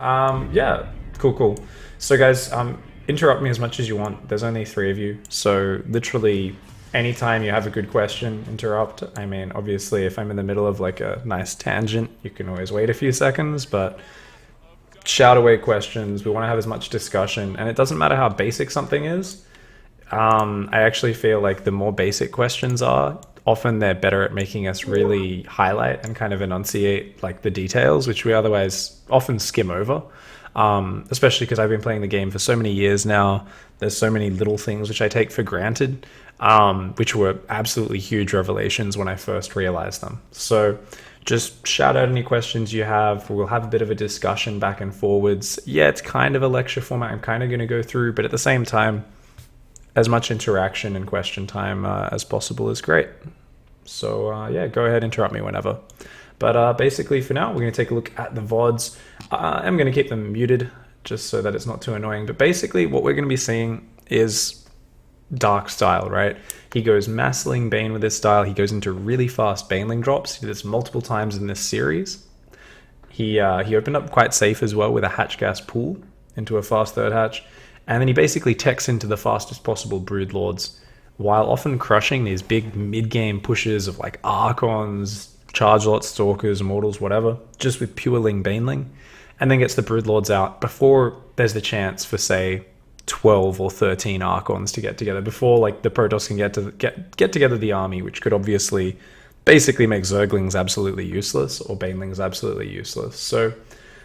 Yeah, cool. So, guys, interrupt me as much as you want. There's only three of you, so literally anytime you have a good question, interrupt. I mean, obviously, if I'm in the middle of like a nice tangent, you can always wait a few seconds, but shout away questions. We want to have as much discussion, and it doesn't matter how basic something is. I actually feel like the more basic questions are, often they're better at making us really highlight and kind of enunciate like the details, which we otherwise often skim over. Especially because I've been playing the game for so many years now. There's so many little things which I take for granted, which were absolutely huge revelations when I first realized them. So just shout out any questions you have. We'll have a bit of a discussion back and forwards. Yeah, it's kind of a lecture format I'm kind of going to go through, but at the same time, as much interaction and question time as possible is great. So yeah, go ahead, interrupt me whenever. But basically, for now, we're going to take a look at the VODs. I'm going to keep them muted just so that it's not too annoying. But basically, what we're going to be seeing is Dark style, right? He goes Massling Bane with this style. He goes into really fast Baneling drops. He did this multiple times in this series. He opened up quite safe as well with a hatch gas pool into a fast third hatch. And then he basically techs into the fastest possible Brood Lords, while often crushing these big mid-game pushes of like Archons, Charge Lot, Stalkers, Immortals, whatever, just with pure Ling Baneling, and then gets the Brood Lords out before there's the chance for, say, 12 or 13 Archons to get together, before like the Protoss can get together the army, which could obviously basically make Zerglings absolutely useless or Banelings absolutely useless. So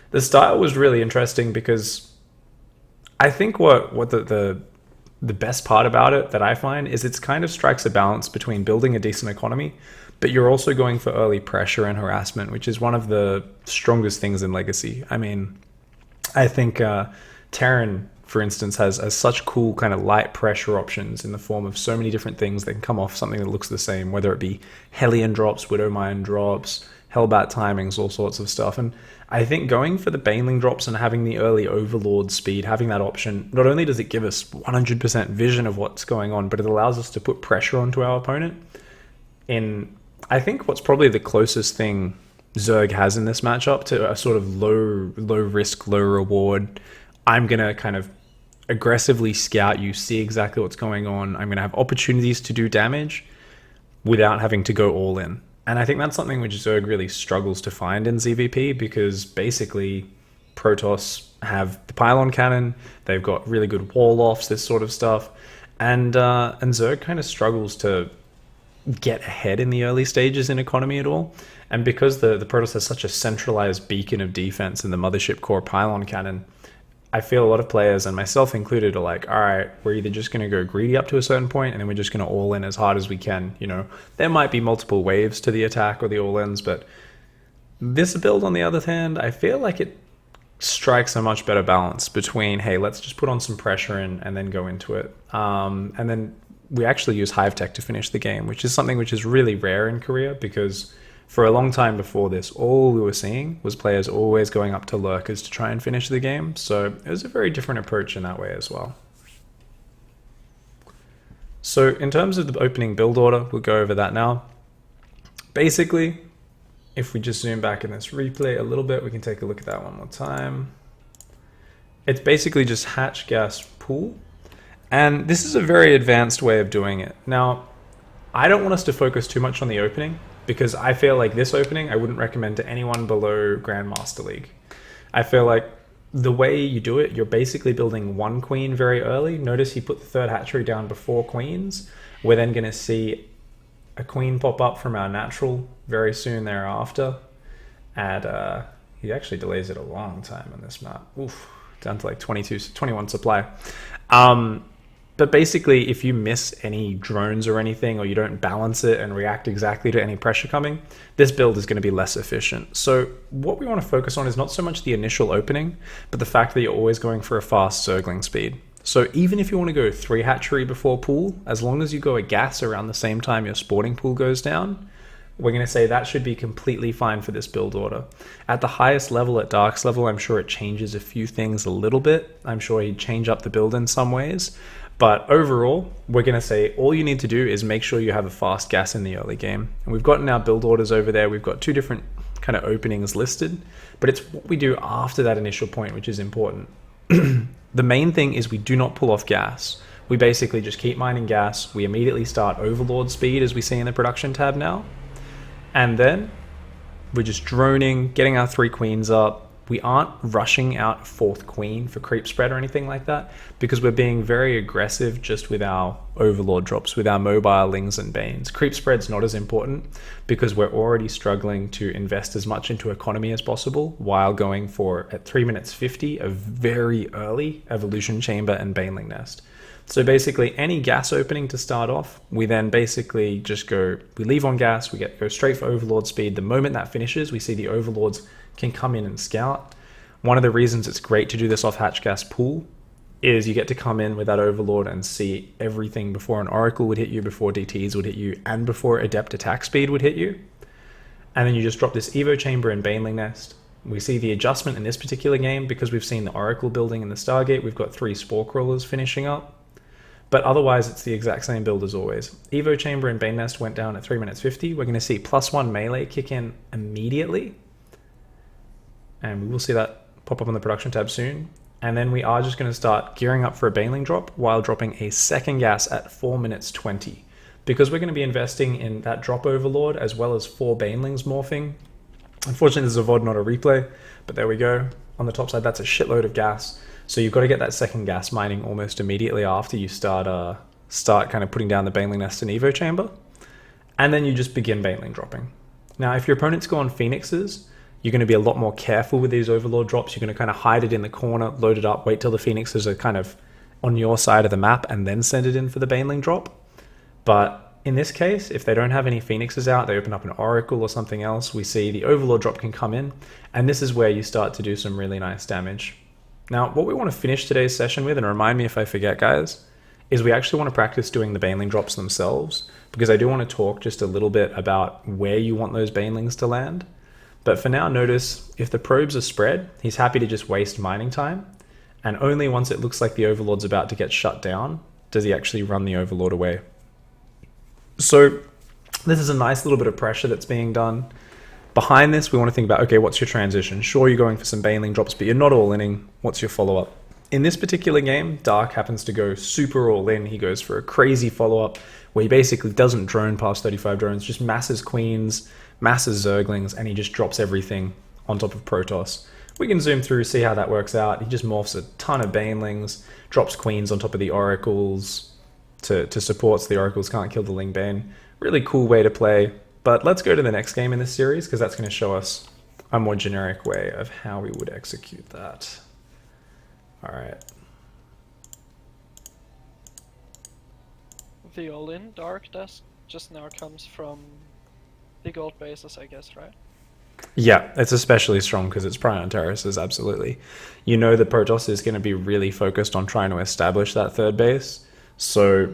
the style was really interesting because I think what the best part about it that I find is it's kind of strikes a balance between building a decent economy, but you're also going for early pressure and harassment, which is one of the strongest things in Legacy. I mean, I think Terran, for instance, has such cool kind of light pressure options in the form of so many different things that can come off something that looks the same, whether it be Hellion drops, Widowmine drops, Hellbat timings, all sorts of stuff. And I think going for the Baneling drops and having the early Overlord speed, having that option, not only does it give us 100% vision of what's going on, but it allows us to put pressure onto our opponent in, I think, what's probably the closest thing Zerg has in this matchup to a sort of low risk, low reward. I'm going to kind of aggressively scout you, see exactly what's going on. I'm going to have opportunities to do damage without having to go all in. And I think that's something which Zerg really struggles to find in ZvP, because basically Protoss have the pylon cannon, they've got really good wall offs, this sort of stuff, and Zerg kind of struggles to get ahead in the early stages in economy at all. And because the Protoss has such a centralized beacon of defense in the Mothership Core pylon cannon, I feel a lot of players, and myself included, are like, all right, we're either just going to go greedy up to a certain point and then we're just going to all in as hard as we can. You know, there might be multiple waves to the attack or the all ins, but this build, on the other hand, I feel like it strikes a much better balance between, hey, let's just put on some pressure and then go into it. And then we actually use Hive Tech to finish the game, which is something which is really rare in Korea, because for a long time before this, all we were seeing was players always going up to lurkers to try and finish the game. So it was a very different approach in that way as well. So in terms of the opening build order, we'll go over that now. Basically, if we just zoom back in this replay a little bit, we can take a look at that one more time. It's basically just hatch, gas, pool. And this is a very advanced way of doing it. Now, I don't want us to focus too much on the opening, because I feel like this opening I wouldn't recommend to anyone below Grandmaster League. I feel like the way you do it, you're basically building one queen very early. Notice he put the third hatchery down before queens. We're then going to see a queen pop up from our natural very soon thereafter. And he actually delays it a long time on this map. Oof, down to like 21 supply. But basically, if you miss any drones or anything, or you don't balance it and react exactly to any pressure coming, this build is going to be less efficient. So what we want to focus on is not so much the initial opening, but the fact that you're always going for a fast Zergling speed. So even if you want to go 3 hatchery before pool, as long as you go a gas around the same time your sporting pool goes down, we're going to say that should be completely fine for this build order. At the highest level, at Dark's level, I'm sure it changes a few things a little bit. I'm sure he'd change up the build in some ways. But overall, we're going to say all you need to do is make sure you have a fast gas in the early game. And we've gotten our build orders over there. We've got 2 different kind of openings listed, but it's what we do after that initial point which is important. The main thing is we do not pull off gas. We basically just keep mining gas. We immediately start overlord speed, as we see in the production tab now. And then we're just droning, getting our 3 queens up. We aren't rushing out a 4th queen for creep spread or anything like that, because we're being very aggressive just with our overlord drops, with our mobile lings and banes. Creep spread's not as important because we're already struggling to invest as much into economy as possible while going for, at 3 minutes 50, a very early evolution chamber and baneling nest. So basically any gas opening to start off, we then basically just go, we leave on gas, we go straight for overlord speed. The moment that finishes, we see the overlords can come in and scout. One of the reasons it's great to do this off hatch gas pool is you get to come in with that overlord and see everything before an oracle would hit you, before DTs would hit you, and before adept attack speed would hit you. And then you just drop this evo chamber and baneling nest. We see the adjustment in this particular game because we've seen the oracle building in the Stargate. We've got 3 spore crawlers finishing up. But otherwise, it's the exact same build as always. Evo Chamber and Bane Nest went down at 3 minutes 50. We're going to see +1 melee kick in immediately. And we will see that pop up on the production tab soon. And then we are just going to start gearing up for a Baneling drop while dropping a second gas at 4 minutes 20. Because we're going to be investing in that drop overlord as well as 4 Banelings morphing. Unfortunately, this is a VOD, not a replay. But there we go. On the top side, that's a shitload of gas. So you've got to get that second gas mining almost immediately after you start kind of putting down the Baneling Nest and Evo Chamber. And then you just begin Baneling dropping. Now, if your opponent's go on Phoenixes, you're going to be a lot more careful with these Overlord drops. You're going to kind of hide it in the corner, load it up, wait till the Phoenixes are kind of on your side of the map, and then send it in for the Baneling drop. But in this case, if they don't have any Phoenixes out, they open up an Oracle or something else, we see the Overlord drop can come in, and this is where you start to do some really nice damage. Now, what we want to finish today's session with, and remind me if I forget, guys, is we actually want to practice doing the Baneling drops themselves, because I do want to talk just a little bit about where you want those Banelings to land. But for now, notice if the probes are spread, he's happy to just waste mining time, and only once it looks like the Overlord's about to get shut down does he actually run the Overlord away. So this is a nice little bit of pressure that's being done. Behind this, we want to think about, okay, what's your transition? Sure, you're going for some Baneling drops, but you're not all inning. What's your follow-up? In this particular game, Dark happens to go super all in. He goes for a crazy follow-up where he basically doesn't drone past 35 drones, just masses queens, masses zerglings, and he just drops everything on top of Protoss. We can zoom through, see how that works out. He just morphs a ton of Banelings, drops queens on top of the oracles to support so the oracles can't kill the Ling Bane. Really cool way to play. But let's go to the next game in this series, because that's going to show us a more generic way of how we would execute that. All right. The all-in Dark desk just now comes from the gold bases, I guess, right? Yeah, it's especially strong because it's Prion Terraces, absolutely. You know the Protoss is going to be really focused on trying to establish that third base, so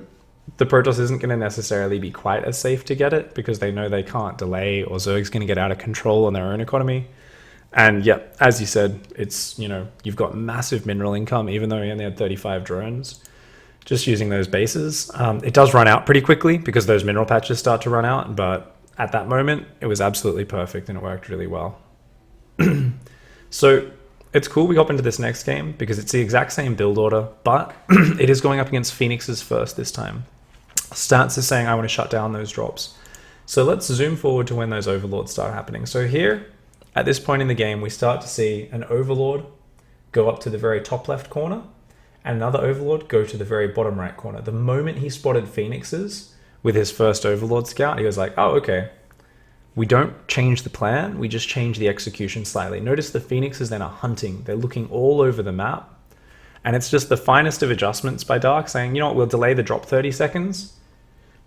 the Protoss isn't going to necessarily be quite as safe to get it because they know they can't delay, or Zerg's going to get out of control on their own economy. And yeah, as you said, it's, you know, you've got massive mineral income, even though he only had 35 drones. Just using those bases. It does run out pretty quickly because those mineral patches start to run out, but at that moment, it was absolutely perfect and it worked really well. So it's cool we hop into this next game because it's the exact same build order, but it is going up against Phoenixes first this time. Stats is saying I want to shut down those drops. So let's zoom forward to when those overlords start happening. So here, at this point in the game, we start to see an overlord go up to the very top left corner and another overlord go to the very bottom right corner. The moment he spotted Phoenixes with his first overlord scout, he was like, oh, okay. We don't change the plan, we just change the execution slightly. Notice the Phoenixes then are hunting. They're looking all over the map. And it's just the finest of adjustments by Dark, saying, you know what, we'll delay the drop 30 seconds.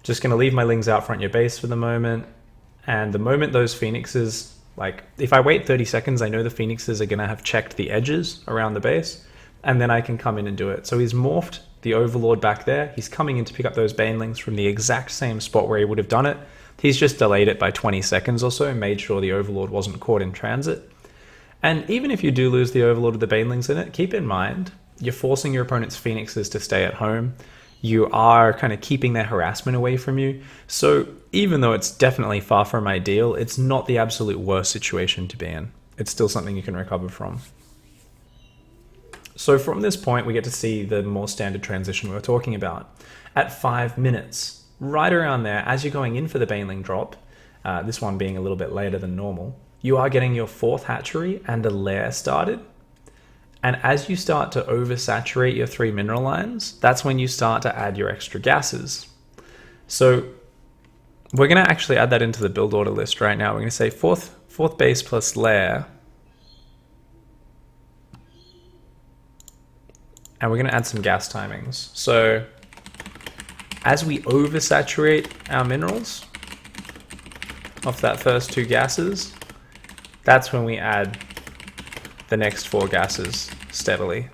Just going to leave my lings out front your base for the moment. And the moment those Phoenixes, like, if I wait 30 seconds, I know the Phoenixes are going to have checked the edges around the base. And then I can come in and do it. So he's morphed the Overlord back there. He's coming in to pick up those Banelings from the exact same spot where he would have done it. He's just delayed it by 20 seconds or so and made sure the Overlord wasn't caught in transit. And even if you do lose the Overlord with the Banelings in it, keep in mind, you're forcing your opponent's Phoenixes to stay at home. You are kind of keeping their harassment away from you. So even though it's definitely far from ideal, it's not the absolute worst situation to be in. It's still something you can recover from. So from this point, we get to see the more standard transition we were talking about. At 5 minutes, right around there, as you're going in for the Baneling drop, this one being a little bit later than normal, you are getting your 4th hatchery and a lair started. And as you start to oversaturate your 3 mineral lines, that's when you start to add your extra gases. So we're going to actually add that into the build order list right now. We're going to say fourth base plus lair. And we're going to add some gas timings. So as we oversaturate our minerals off that first 2 gases, that's when we add the next 4 gases steadily.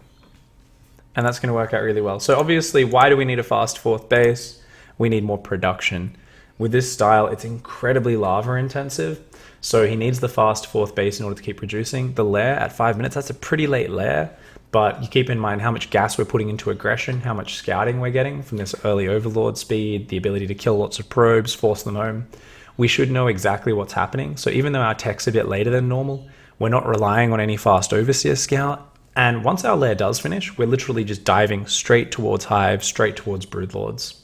And that's going to work out really well. So obviously, why do we need a fast 4th base? We need more production. With this style, it's incredibly lava intensive. So he needs the fast 4th base in order to keep producing. The lair at 5 minutes, that's a pretty late lair. But you keep in mind how much gas we're putting into aggression, how much scouting we're getting from this early overlord speed, the ability to kill lots of probes, force them home. We should know exactly what's happening. So even though our tech's a bit later than normal, we're not relying on any fast overseer scout. And once our lair does finish, we're literally just diving straight towards hive, straight towards broodlords.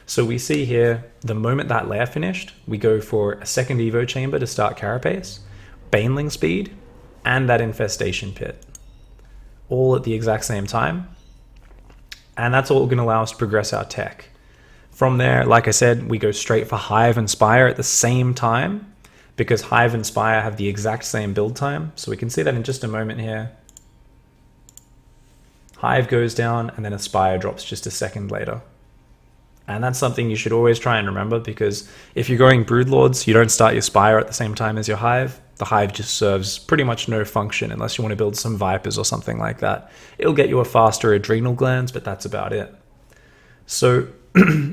So we see here, the moment that lair finished, we go for a second evo chamber to start carapace, baneling speed, and that infestation pit, all at the exact same time. And that's all going to allow us to progress our tech. From there, like I said, we go straight for hive and spire at the same time, because hive and spire have the exact same build time. So we can see that in just a moment here. Hive goes down and then a spire drops just a second later. And that's something you should always try and remember, because if you're going broodlords, you don't start your spire at the same time as your hive. The hive just serves pretty much no function unless you want to build some vipers or something like that. It'll get you a faster adrenal glands, but that's about it. So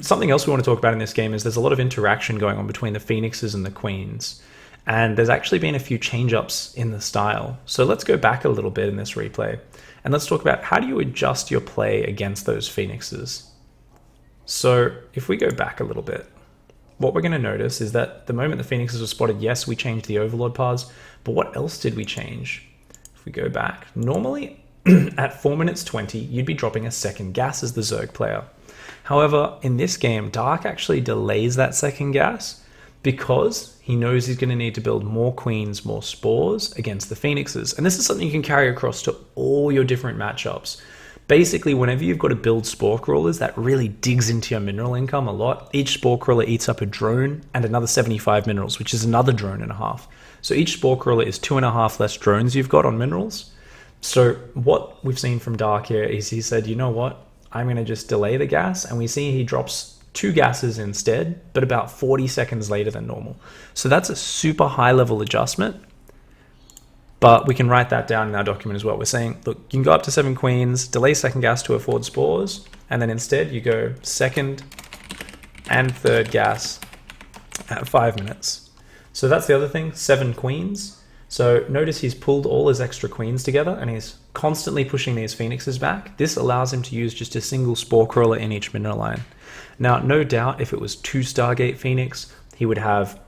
something else we want to talk about in this game is there's a lot of interaction going on between the phoenixes and the queens. And there's actually been a few change-ups in the style. So let's go back a little bit in this replay. And let's talk about how do you adjust your play against those phoenixes. So if we go back a little bit, what we're going to notice is that the moment the phoenixes were spotted, yes, we changed the overlord paths, but what else did we change? If we go back, normally at 4 minutes 20, you'd be dropping a second gas as the Zerg player. However, in this game, Dark actually delays that second gas because he knows he's going to need to build more queens, more spores against the phoenixes. And this is something you can carry across to all your different matchups. Basically, whenever you've got to build spore crawlers, that really digs into your mineral income a lot. Each spore crawler eats up a drone and another 75 minerals, which is another drone and a half. So each spore crawler is 2.5 less drones you've got on minerals. So what we've seen from Dark here is he said, you know what, I'm going to just delay the gas. And we see he drops 2 gases instead, but about 40 seconds later than normal. So that's a super high level adjustment. But we can write that down in our document as well. We're saying, look, you can go up to 7 queens, delay second gas to afford spores, and then instead you go second and third gas at 5 minutes. So that's the other thing, 7 queens. So notice he's pulled all his extra queens together and he's constantly pushing these phoenixes back. This allows him to use just a single spore crawler in each mineral line. Now, no doubt if it was 2 Stargate Phoenix, he would have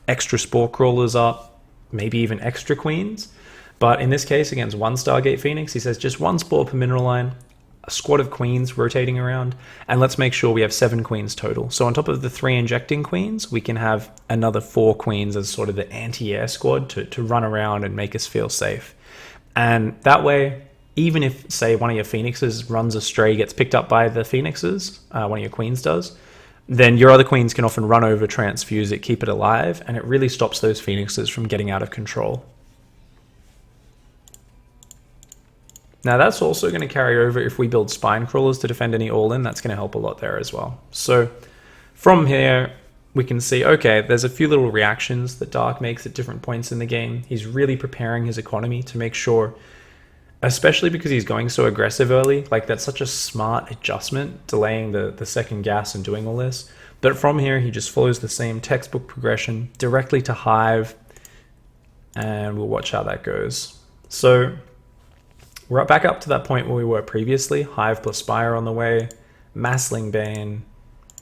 extra spore crawlers up, maybe even extra queens. But in this case, against 1 Stargate Phoenix, he says just 1 spore per mineral line, a squad of queens rotating around, and let's make sure we have 7 queens total. So on top of the 3 injecting queens, we can have another 4 queens as sort of the anti-air squad to run around and make us feel safe. And that way, even if, say, one of your phoenixes runs astray, gets picked up by the phoenixes, one of your queens does, then your other queens can often run over, transfuse it, keep it alive, and it really stops those phoenixes from getting out of control. Now that's also going to carry over if we build spine crawlers to defend any all-in. That's going to help a lot there as well. So from here, we can see, okay, there's a few little reactions that Dark makes at different points in the game. He's really preparing his economy to make sure, especially because he's going so aggressive early, like that's such a smart adjustment, delaying the second gas and doing all this. But from here, he just follows the same textbook progression directly to Hive, and we'll watch how that goes. So we're back up to that point where we were previously. Hive plus Spire on the way. Massling Bane.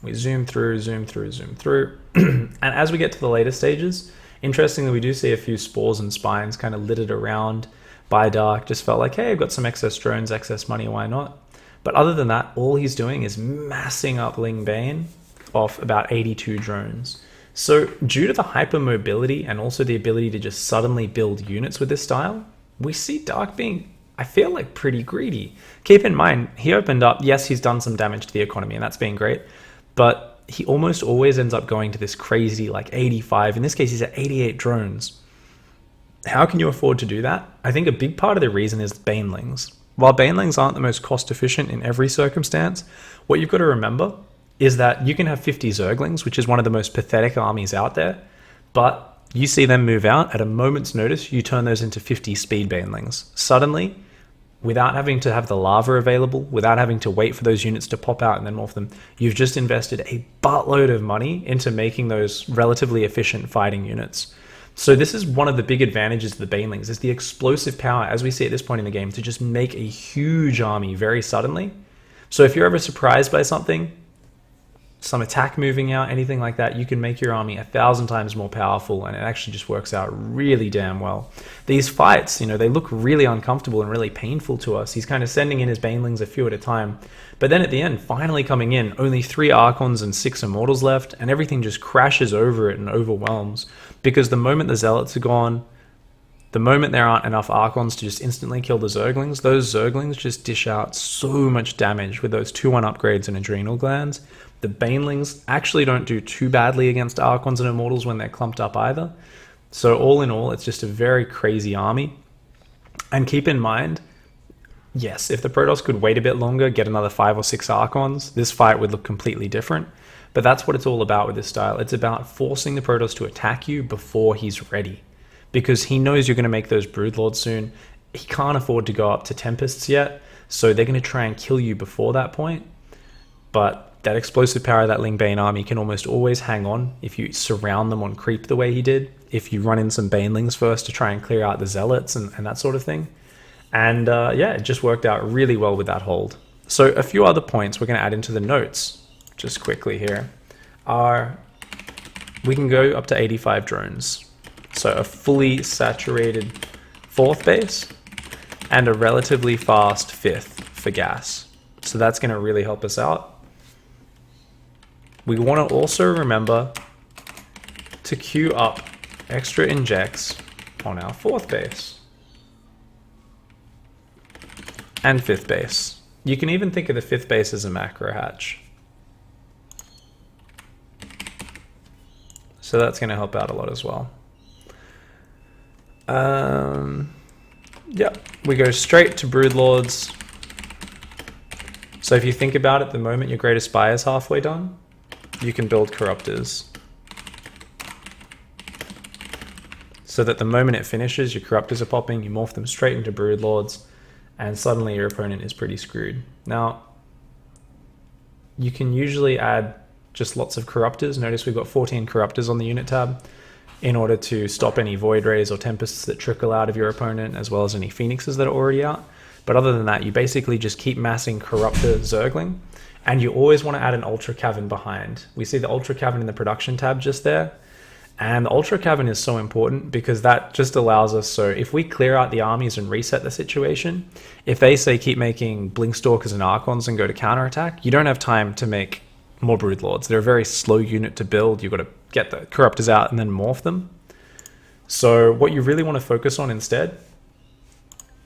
We zoom through, zoom through, zoom through. And as we get to the later stages, interestingly, we do see a few spores and spines kind of littered around by Dark. Just felt like, hey, I've got some excess drones, excess money, why not? But other than that, all he's doing is massing up Ling Bane off about 82 drones. So due to the hypermobility and also the ability to just suddenly build units with this style, we see Dark being, I feel like, pretty greedy. Keep in mind, he opened up, yes, he's done some damage to the economy, and that's been great, but he almost always ends up going to this crazy, like 85. In this case, he's at 88 drones. How can you afford to do that? I think a big part of the reason is Banelings. While Banelings aren't the most cost efficient in every circumstance, what you've got to remember is that you can have 50 Zerglings, which is one of the most pathetic armies out there, but you see them move out at a moment's notice, you turn those into 50 speed Banelings. Suddenly, without having to have the lava available, without having to wait for those units to pop out and then morph them, you've just invested a buttload of money into making those relatively efficient fighting units. So this is one of the big advantages of the Banelings, is the explosive power, as we see at this point in the game, to just make a huge army very suddenly. So if you're ever surprised by something, some attack moving out, anything like that, you can make your army 1,000 times more powerful, and it actually just works out really damn well. These fights, they look really uncomfortable and really painful to us. He's kind of sending in his Banelings a few at a time, but then at the end, finally coming in, only 3 Archons and 6 Immortals left, and everything just crashes over it and overwhelms, because the moment the Zealots are gone, the moment there aren't enough Archons to just instantly kill the Zerglings, those Zerglings just dish out so much damage with those 2-1 upgrades and Adrenal Glands. The Banelings actually don't do too badly against Archons and Immortals when they're clumped up either. So all in all, it's just a very crazy army. And keep in mind, yes, if the Protoss could wait a bit longer, get another 5 or 6 Archons, this fight would look completely different. But that's what it's all about with this style. It's about forcing the Protoss to attack you before he's ready, because he knows you're going to make those Broodlords soon. He can't afford to go up to Tempests yet, so they're going to try and kill you before that point. But that explosive power of that Ling Bane army can almost always hang on if you surround them on creep the way he did, if you run in some Banelings first to try and clear out the Zealots and that sort of thing. And yeah, it just worked out really well with that hold. So a few other points we're going to add into the notes, just quickly here, are we can go up to 85 drones. So a fully saturated 4th base and a relatively fast 5th for gas. So that's going to really help us out. We want to also remember to queue up extra injects on our 4th base and 5th base. You can even think of the 5th base as a macro hatch. So that's going to help out a lot as well. Yep, we go straight to Broodlords. So if you think about it, the moment your Greatest Spire is halfway done, you can build Corruptors. So that the moment it finishes, your Corruptors are popping, you morph them straight into Broodlords, and suddenly your opponent is pretty screwed. Now, you can usually add just lots of Corruptors. Notice we've got 14 Corruptors on the unit tab in order to stop any Void Rays or Tempests that trickle out of your opponent, as well as any Phoenixes that are already out. But other than that, you basically just keep massing Corruptor Zergling, and you always want to add an Ultra Cavern behind. We see the Ultra Cavern in the production tab just there, and the Ultra Cavern is so important because that just allows us, so if we clear out the armies and reset the situation, if they say keep making Blinkstalkers and Archons and go to counterattack, you don't have time to make more Broodlords. They're a very slow unit to build. You've got to get the Corruptors out and then morph them. So what you really want to focus on instead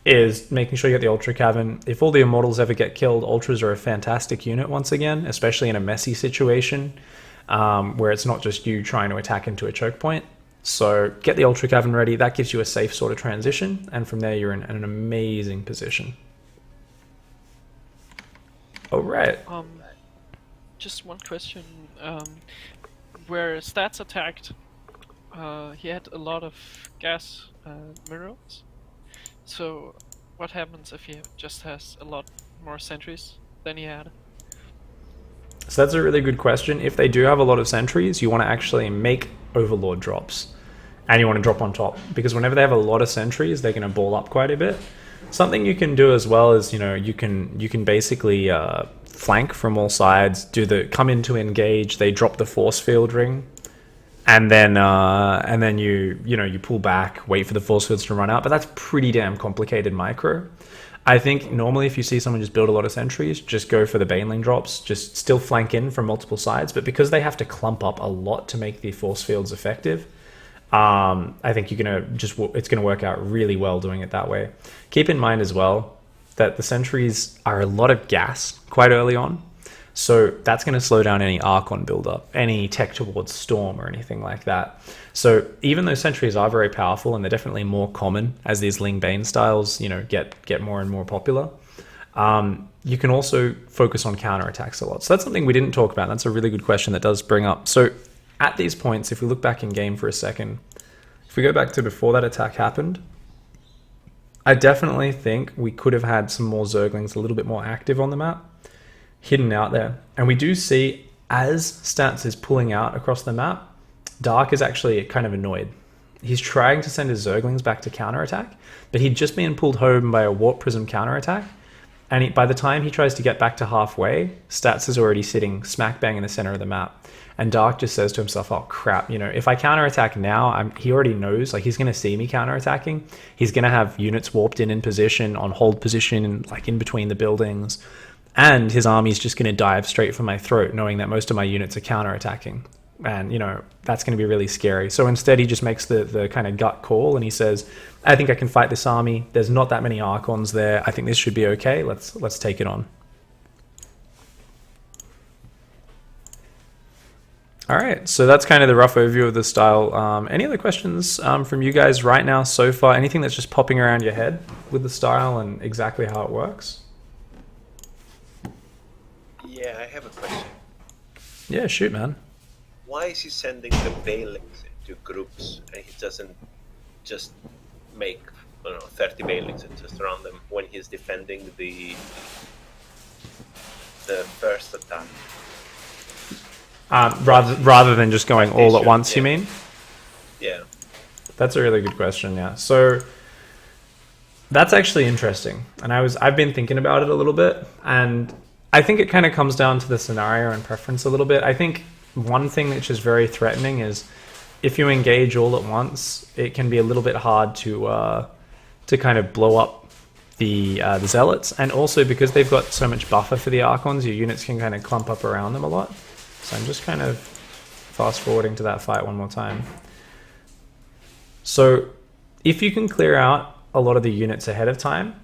is making sure you get the Ultra Cavern. If all the Immortals ever get killed, Ultras are a fantastic unit once again, especially in a messy situation where it's not just you trying to attack into a choke point. So get the Ultra Cavern ready. That gives you a safe sort of transition, and from there you're in an amazing position. All right. Just one question. Where Stats attacked, he had a lot of gas minerals. So what happens if he just has a lot more sentries than he had? So that's a really good question. If they do have a lot of sentries, you want to actually make Overlord drops, and you want to drop on top, because whenever they have a lot of sentries, they're going to ball up quite a bit. Something you can do as well is, you can basically flank from all sides, come in to engage, they drop the force field ring, and then you pull back, wait for the force fields to run out. But that's pretty damn complicated micro. I think normally if you see someone just build a lot of sentries, just go for the baneling drops, just still flank in from multiple sides. But because they have to clump up a lot to make the force fields effective, I think it's gonna work out really well doing it that way. Keep in mind as well that the sentries are a lot of gas quite early on. So that's going to slow down any Archon buildup, any tech towards Storm or anything like that. So even though sentries are very powerful and they're definitely more common as these Ling Bane styles, get more and more popular, you can also focus on counterattacks a lot. So that's something we didn't talk about. That's a really good question that does bring up. So at these points, if we look back in game for a second, if we go back to before that attack happened, I definitely think we could have had some more Zerglings a little bit more active on the map, hidden out there. And we do see, as Stats is pulling out across the map, Dark is actually kind of annoyed. He's trying to send his Zerglings back to counterattack, but he'd just been pulled home by a Warp Prism counterattack. And by the time he tries to get back to halfway, Stats is already sitting smack bang in the center of the map. And Dark just says to himself, oh crap, if I counterattack now, he already knows, like he's going to see me counterattacking. He's going to have units warped in position, on hold position, like in between the buildings. And his army's just going to dive straight for my throat, knowing that most of my units are counterattacking. And, that's going to be really scary. So instead, he just makes the kind of gut call and he says, I think I can fight this army. There's not that many Archons there. I think this should be okay. Let's take it on. All right, so that's kind of the rough overview of the style. Any other questions from you guys right now so far? Anything that's just popping around your head with the style and exactly how it works? Yeah, I have a question. Yeah, shoot, man. Why is he sending the Banelings into groups and he doesn't just make 30 Banelings and just run them when he's defending the first attack? Rather than just going all at once, you mean? Yeah. That's a really good question, yeah. So that's actually interesting. And I've been thinking about it a little bit, and I think it kind of comes down to the scenario and preference a little bit. I think one thing which is very threatening is if you engage all at once, it can be a little bit hard to kind of blow up the Zealots. And also because they've got so much buffer for the Archons, your units can kind of clump up around them a lot. So I'm just kind of fast forwarding to that fight one more time. So if you can clear out a lot of the units ahead of time,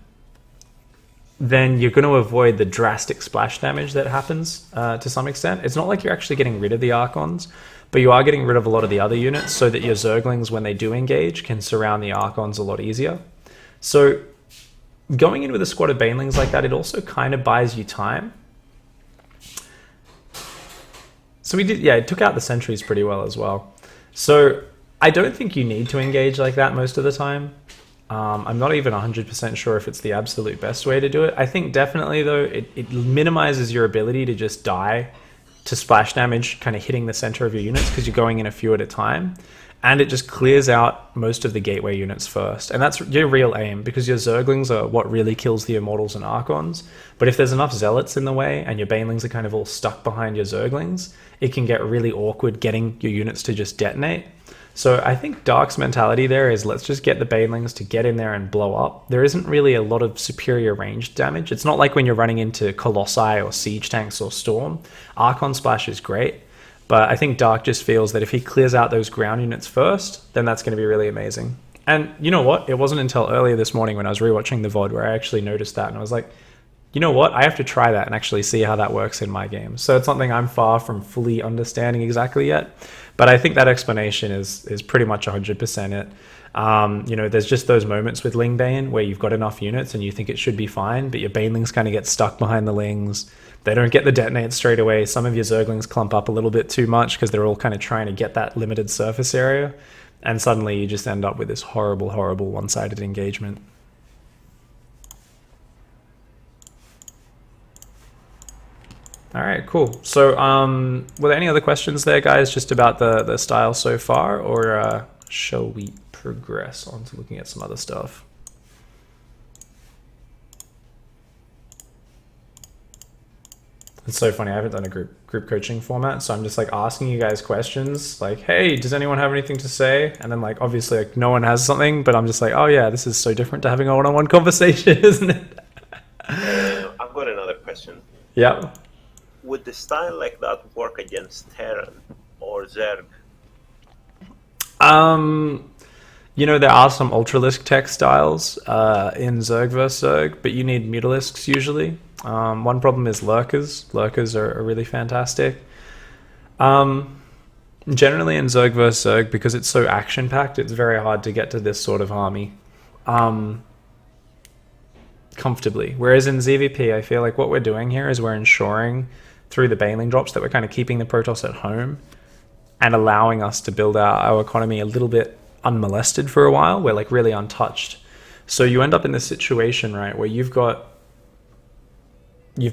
then you're going to avoid the drastic splash damage that happens to some extent. It's not like you're actually getting rid of the Archons, but you are getting rid of a lot of the other units so that your Zerglings, when they do engage, can surround the Archons a lot easier. So going in with a squad of Banelings like that, it also kind of buys you time. So it took out the sentries pretty well as well. So I don't think you need to engage like that most of the time. I'm not even 100% sure if it's the absolute best way to do it. I think definitely, though, it minimizes your ability to just die to splash damage kind of hitting the center of your units because you're going in a few at a time. And it just clears out most of the gateway units first. And that's your real aim, because your Zerglings are what really kills the Immortals and Archons. But if there's enough Zealots in the way and your Banelings are kind of all stuck behind your Zerglings, it can get really awkward getting your units to just detonate. So I think Dark's mentality there is, let's just get the Banelings to get in there and blow up. There isn't really a lot of superior ranged damage. It's not like when you're running into Colossi or Siege Tanks or Storm. Archon Splash is great. But I think Dark just feels that if he clears out those ground units first, then that's going to be really amazing. And you know what? It wasn't until earlier this morning when I was rewatching the VOD where I actually noticed that. And I was like, you know what? I have to try that and actually see how that works in my game. So it's something I'm far from fully understanding exactly yet. But I think that explanation is pretty much 100% it. There's just those moments with Ling Bane where you've got enough units and you think it should be fine, but your Banelings kind of get stuck behind the Lings. They don't get the detonate straight away. Some of your Zerglings clump up a little bit too much because they're all kind of trying to get that limited surface area. And suddenly you just end up with this horrible, horrible one-sided engagement. All right, cool. So were there any other questions there, guys, just about the style so far? Or shall we progress on to looking at some other stuff? It's so funny. I haven't done a group coaching format, so I'm just like asking you guys questions, like, "Hey, does anyone have anything to say?" And then like obviously like no one has something, but I'm just like, "Oh yeah, this is so different to having a one-on-one conversation, isn't it?" I've got another question. Yeah. Would the style like that work against Terran or Zerg? There are some Ultralisk tech styles in Zerg vs Zerg, but you need Mutalisks usually. One problem is Lurkers. Lurkers are really fantastic. Generally in Zerg vs Zerg, because it's so action-packed, it's very hard to get to this sort of army comfortably. Whereas in ZvP, I feel like what we're doing here is we're ensuring through the Baneling drops that we're kind of keeping the Protoss at home and allowing us to build our economy a little bit unmolested for a while. We're like really untouched. So you end up in this situation, right, where you've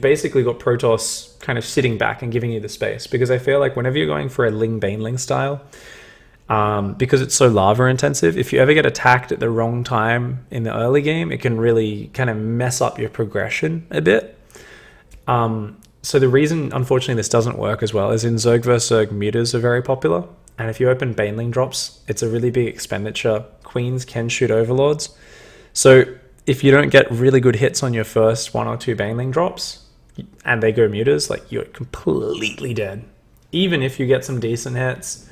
basically got Protoss kind of sitting back and giving you the space. Because I feel like whenever you're going for a Ling Baneling style, because it's so lava intensive, if you ever get attacked at the wrong time in the early game, it can really kind of mess up your progression a bit. So the reason, unfortunately, this doesn't work as well is in Zerg vs Zerg, mutas are very popular. And if you open Baneling drops, it's a really big expenditure. Queens can shoot overlords. So if you don't get really good hits on your first 1 or 2 Baneling drops, and they go mutas, like you're completely dead. Even if you get some decent hits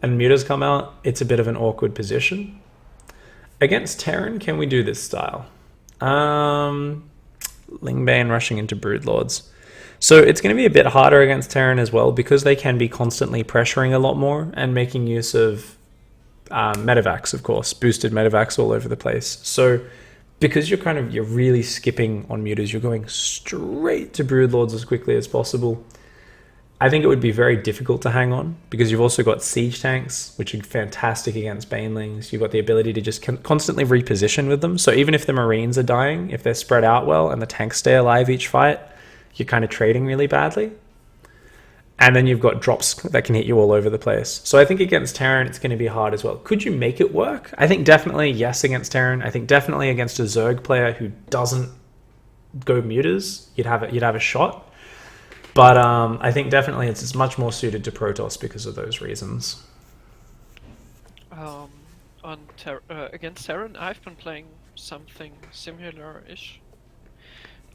and mutas come out, it's a bit of an awkward position. Against Terran, can we do this style? Lingbane rushing into Broodlords. So it's going to be a bit harder against Terran as well because they can be constantly pressuring a lot more and making use of medevacs, of course, boosted medevacs all over the place. So because you're really skipping on mutas, you're going straight to Broodlords as quickly as possible. I think it would be very difficult to hang on because you've also got siege tanks, which are fantastic against Banelings. You've got the ability to just constantly reposition with them. So even if the Marines are dying, if they're spread out well and the tanks stay alive each fight, you're kind of trading really badly. And then you've got drops that can hit you all over the place. So I think against Terran, it's going to be hard as well. Could you make it work? I think definitely yes against Terran. I think definitely against a Zerg player who doesn't go mutas, you'd have a shot. But I think definitely it's much more suited to Protoss because of those reasons. Against Terran, I've been playing something similar-ish.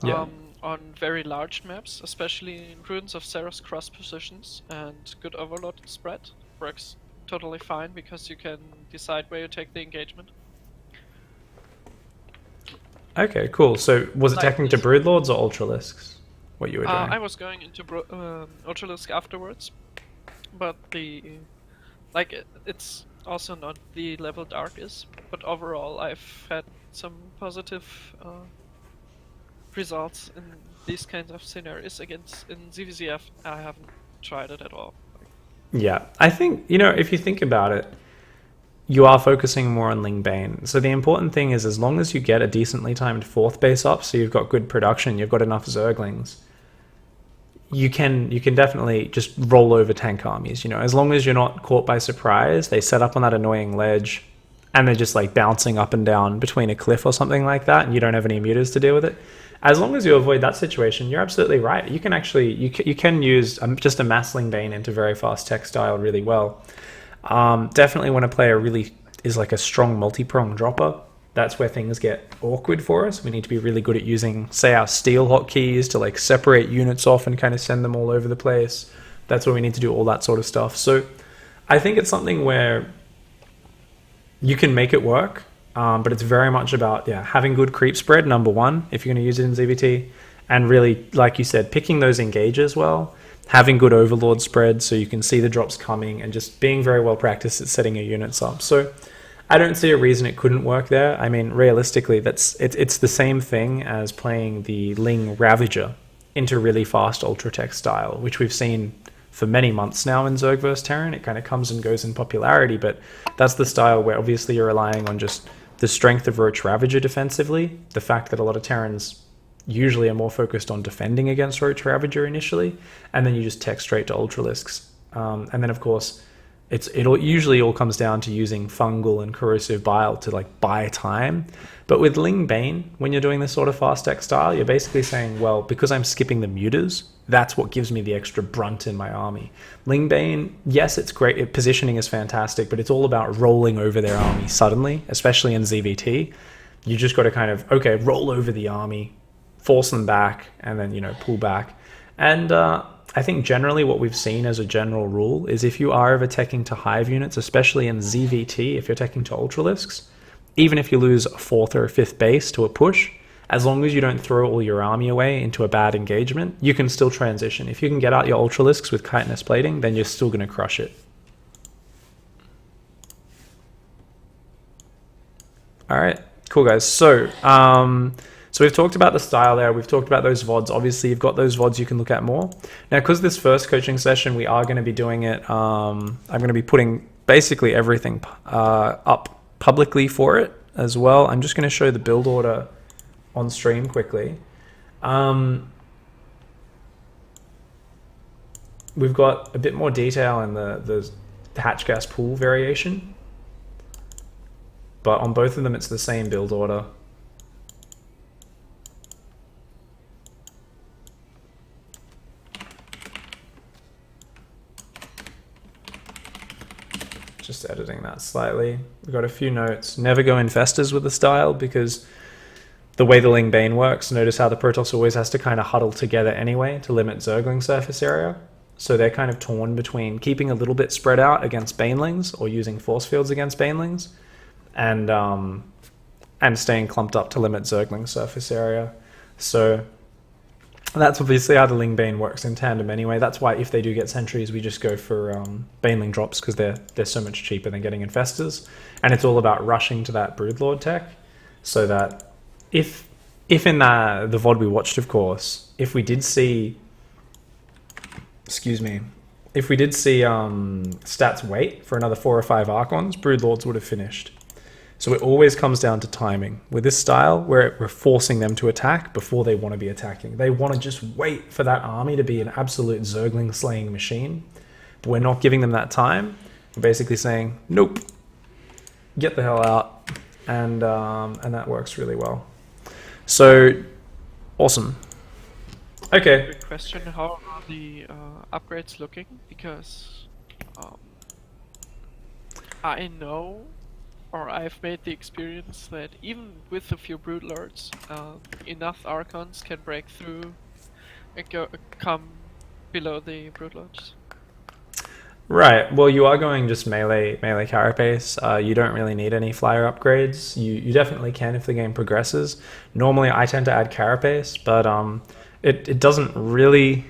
Yeah. On very large maps, especially in Ruins of Serra's cross positions, and good overload spread works totally fine because you can decide where you take the engagement. Okay, cool. So was it attacking to Broodlords or Ultralisks? What you were doing? I was going into Ultralisk afterwards, but it's also not the level Dark is, but overall I've had some positive results in these kinds of scenarios. In ZvZF, I haven't tried it at all. Yeah, I think, if you think about it, you are focusing more on Ling Bane. So the important thing is as long as you get a decently timed 4th base up, so you've got good production, you've got enough Zerglings, you can definitely just roll over tank armies. As long as you're not caught by surprise, they set up on that annoying ledge, and they're just like bouncing up and down between a cliff or something like that, and you don't have any mutas to deal with it. As long as you avoid that situation, you're absolutely right. You can actually you can use just a mass Ling Bane into very fast tech style really well. Definitely when a player really is like a strong multi-prong dropper, that's where things get awkward for us. We need to be really good at using, say, our steel hotkeys to like separate units off and kind of send them all over the place. That's where we need to do all that sort of stuff. So I think it's something where you can make it work, but it's very much about having good creep spread, number one, if you're going to use it in ZvT, and really, like you said, picking those engages well, having good overlord spread so you can see the drops coming, and just being very well practiced at setting your units up. So I don't see a reason it couldn't work there. I mean, realistically, it's the same thing as playing the Ling Ravager into really fast Ultratech style, which we've seen for many months now in Zerg vs Terran. It kind of comes and goes in popularity, but that's the style where obviously you're relying on just the strength of Roach Ravager defensively, the fact that a lot of Terrans usually are more focused on defending against Roach Ravager initially, and then you just tech straight to Ultralisks. And then, of course, It'll usually all comes down to using fungal and corrosive bile to like buy time. But with Ling Bane, when you're doing this sort of fast deck style, you're basically saying, well, because I'm skipping the mutors, that's what gives me the extra brunt in my army. Ling Bane, yes, it's great. Positioning is fantastic, but it's all about rolling over their army suddenly, especially in ZvT. You just got to kind of, okay, roll over the army, force them back, and then, pull back. And I think generally what we've seen as a general rule is if you are ever teching to hive units, especially in ZvT, if you're teching to Ultralisks, even if you lose a 4th or a 5th base to a push, as long as you don't throw all your army away into a bad engagement, you can still transition. If you can get out your Ultralisks with chitinous plating, then you're still going to crush it. All right, cool guys. So we've talked about the style there. We've talked about those VODs. Obviously, you've got those VODs you can look at more. Now, because this first coaching session, we are going to be doing it. I'm going to be putting basically everything up publicly for it as well. I'm just going to show the build order on stream quickly. We've got a bit more detail in the hatch gas pool variation, but on both of them, it's the same build order. Just editing that slightly. We've got a few notes. Never go infestors with the style because the way the Ling Bane works, notice how the Protoss always has to kind of huddle together anyway to limit Zergling surface area. So they're kind of torn between keeping a little bit spread out against Banelings or using force fields against Banelings and staying clumped up to limit Zergling surface area. So that's obviously how the Ling Bane works in tandem anyway. That's why if they do get sentries, we just go for Baneling drops because they're so much cheaper than getting infestors. And it's all about rushing to that Broodlord tech so that if in the VOD we watched, of course, if we did see stats wait for another 4 or 5 Archons, Broodlords would have finished. So it always comes down to timing. With this style, we're forcing them to attack before they want to be attacking. They want to just wait for that army to be an absolute Zergling slaying machine. But we're not giving them that time. We're basically saying, nope, get the hell out. And that works really well. So, awesome. Okay. Good question, how are the upgrades looking? Because I know, or I've made the experience that even with a few Broodlords, enough Archons can break through and come below the Broodlords. Right. Well, you are going just melee carapace. You don't really need any flyer upgrades. You definitely can if the game progresses. Normally, I tend to add carapace, but it doesn't really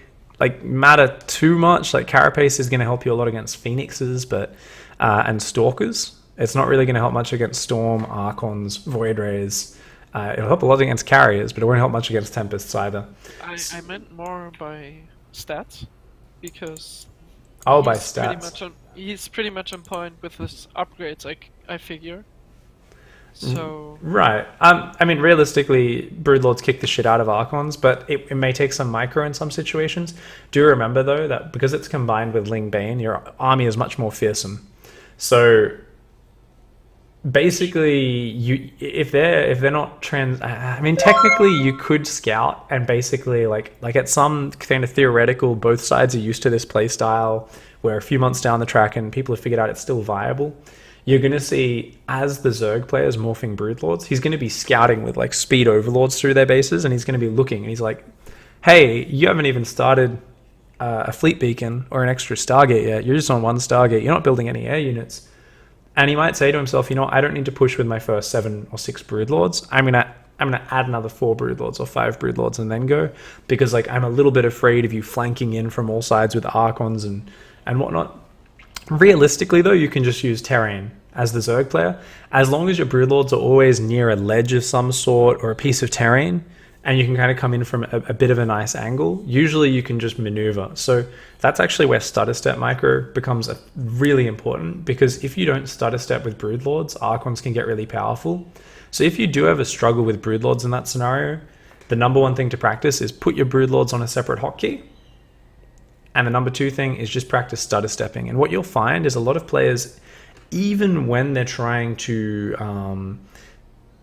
matter too much. Like carapace is going to help you a lot against phoenixes, but and stalkers. It's not really going to help much against storm, archons, void rays. It'll help a lot against carriers, but it won't help much against tempests either. I meant more by stats, because by stats. He's pretty much on point with his upgrades, I figure. So right. I mean, realistically, Broodlords kick the shit out of Archons, but it may take some micro in some situations. Do remember though that because it's combined with Ling Bane, your army is much more fearsome. So basically, if they're not technically you could scout and basically like at some kind of theoretical, both sides are used to this play style where a few months down the track and people have figured out it's still viable. You're going to see as the Zerg players morphing Broodlords, he's going to be scouting with like speed overlords through their bases, and he's going to be looking and he's like, hey, you haven't even started a fleet beacon or an extra Stargate yet. You're just on one Stargate. You're not building any air units. And he might say to himself, I don't need to push with my first 7 or 6 Broodlords. I'm gonna add another 4 Broodlords or 5 Broodlords and then go, because I'm a little bit afraid of you flanking in from all sides with Archons and whatnot. Realistically though, you can just use Terrain as the Zerg player. As long as your Broodlords are always near a ledge of some sort or a piece of terrain, and you can kind of come in from a bit of a nice angle, usually you can just maneuver. So that's actually where stutter step micro becomes really important, because if you don't stutter step with Broodlords, Archons can get really powerful. So if you do ever struggle with Broodlords in that scenario, the number one thing to practice is put your Broodlords on a separate hotkey And the number 2 thing is just practice stutter stepping. And what you'll find is a lot of players, even when they're trying to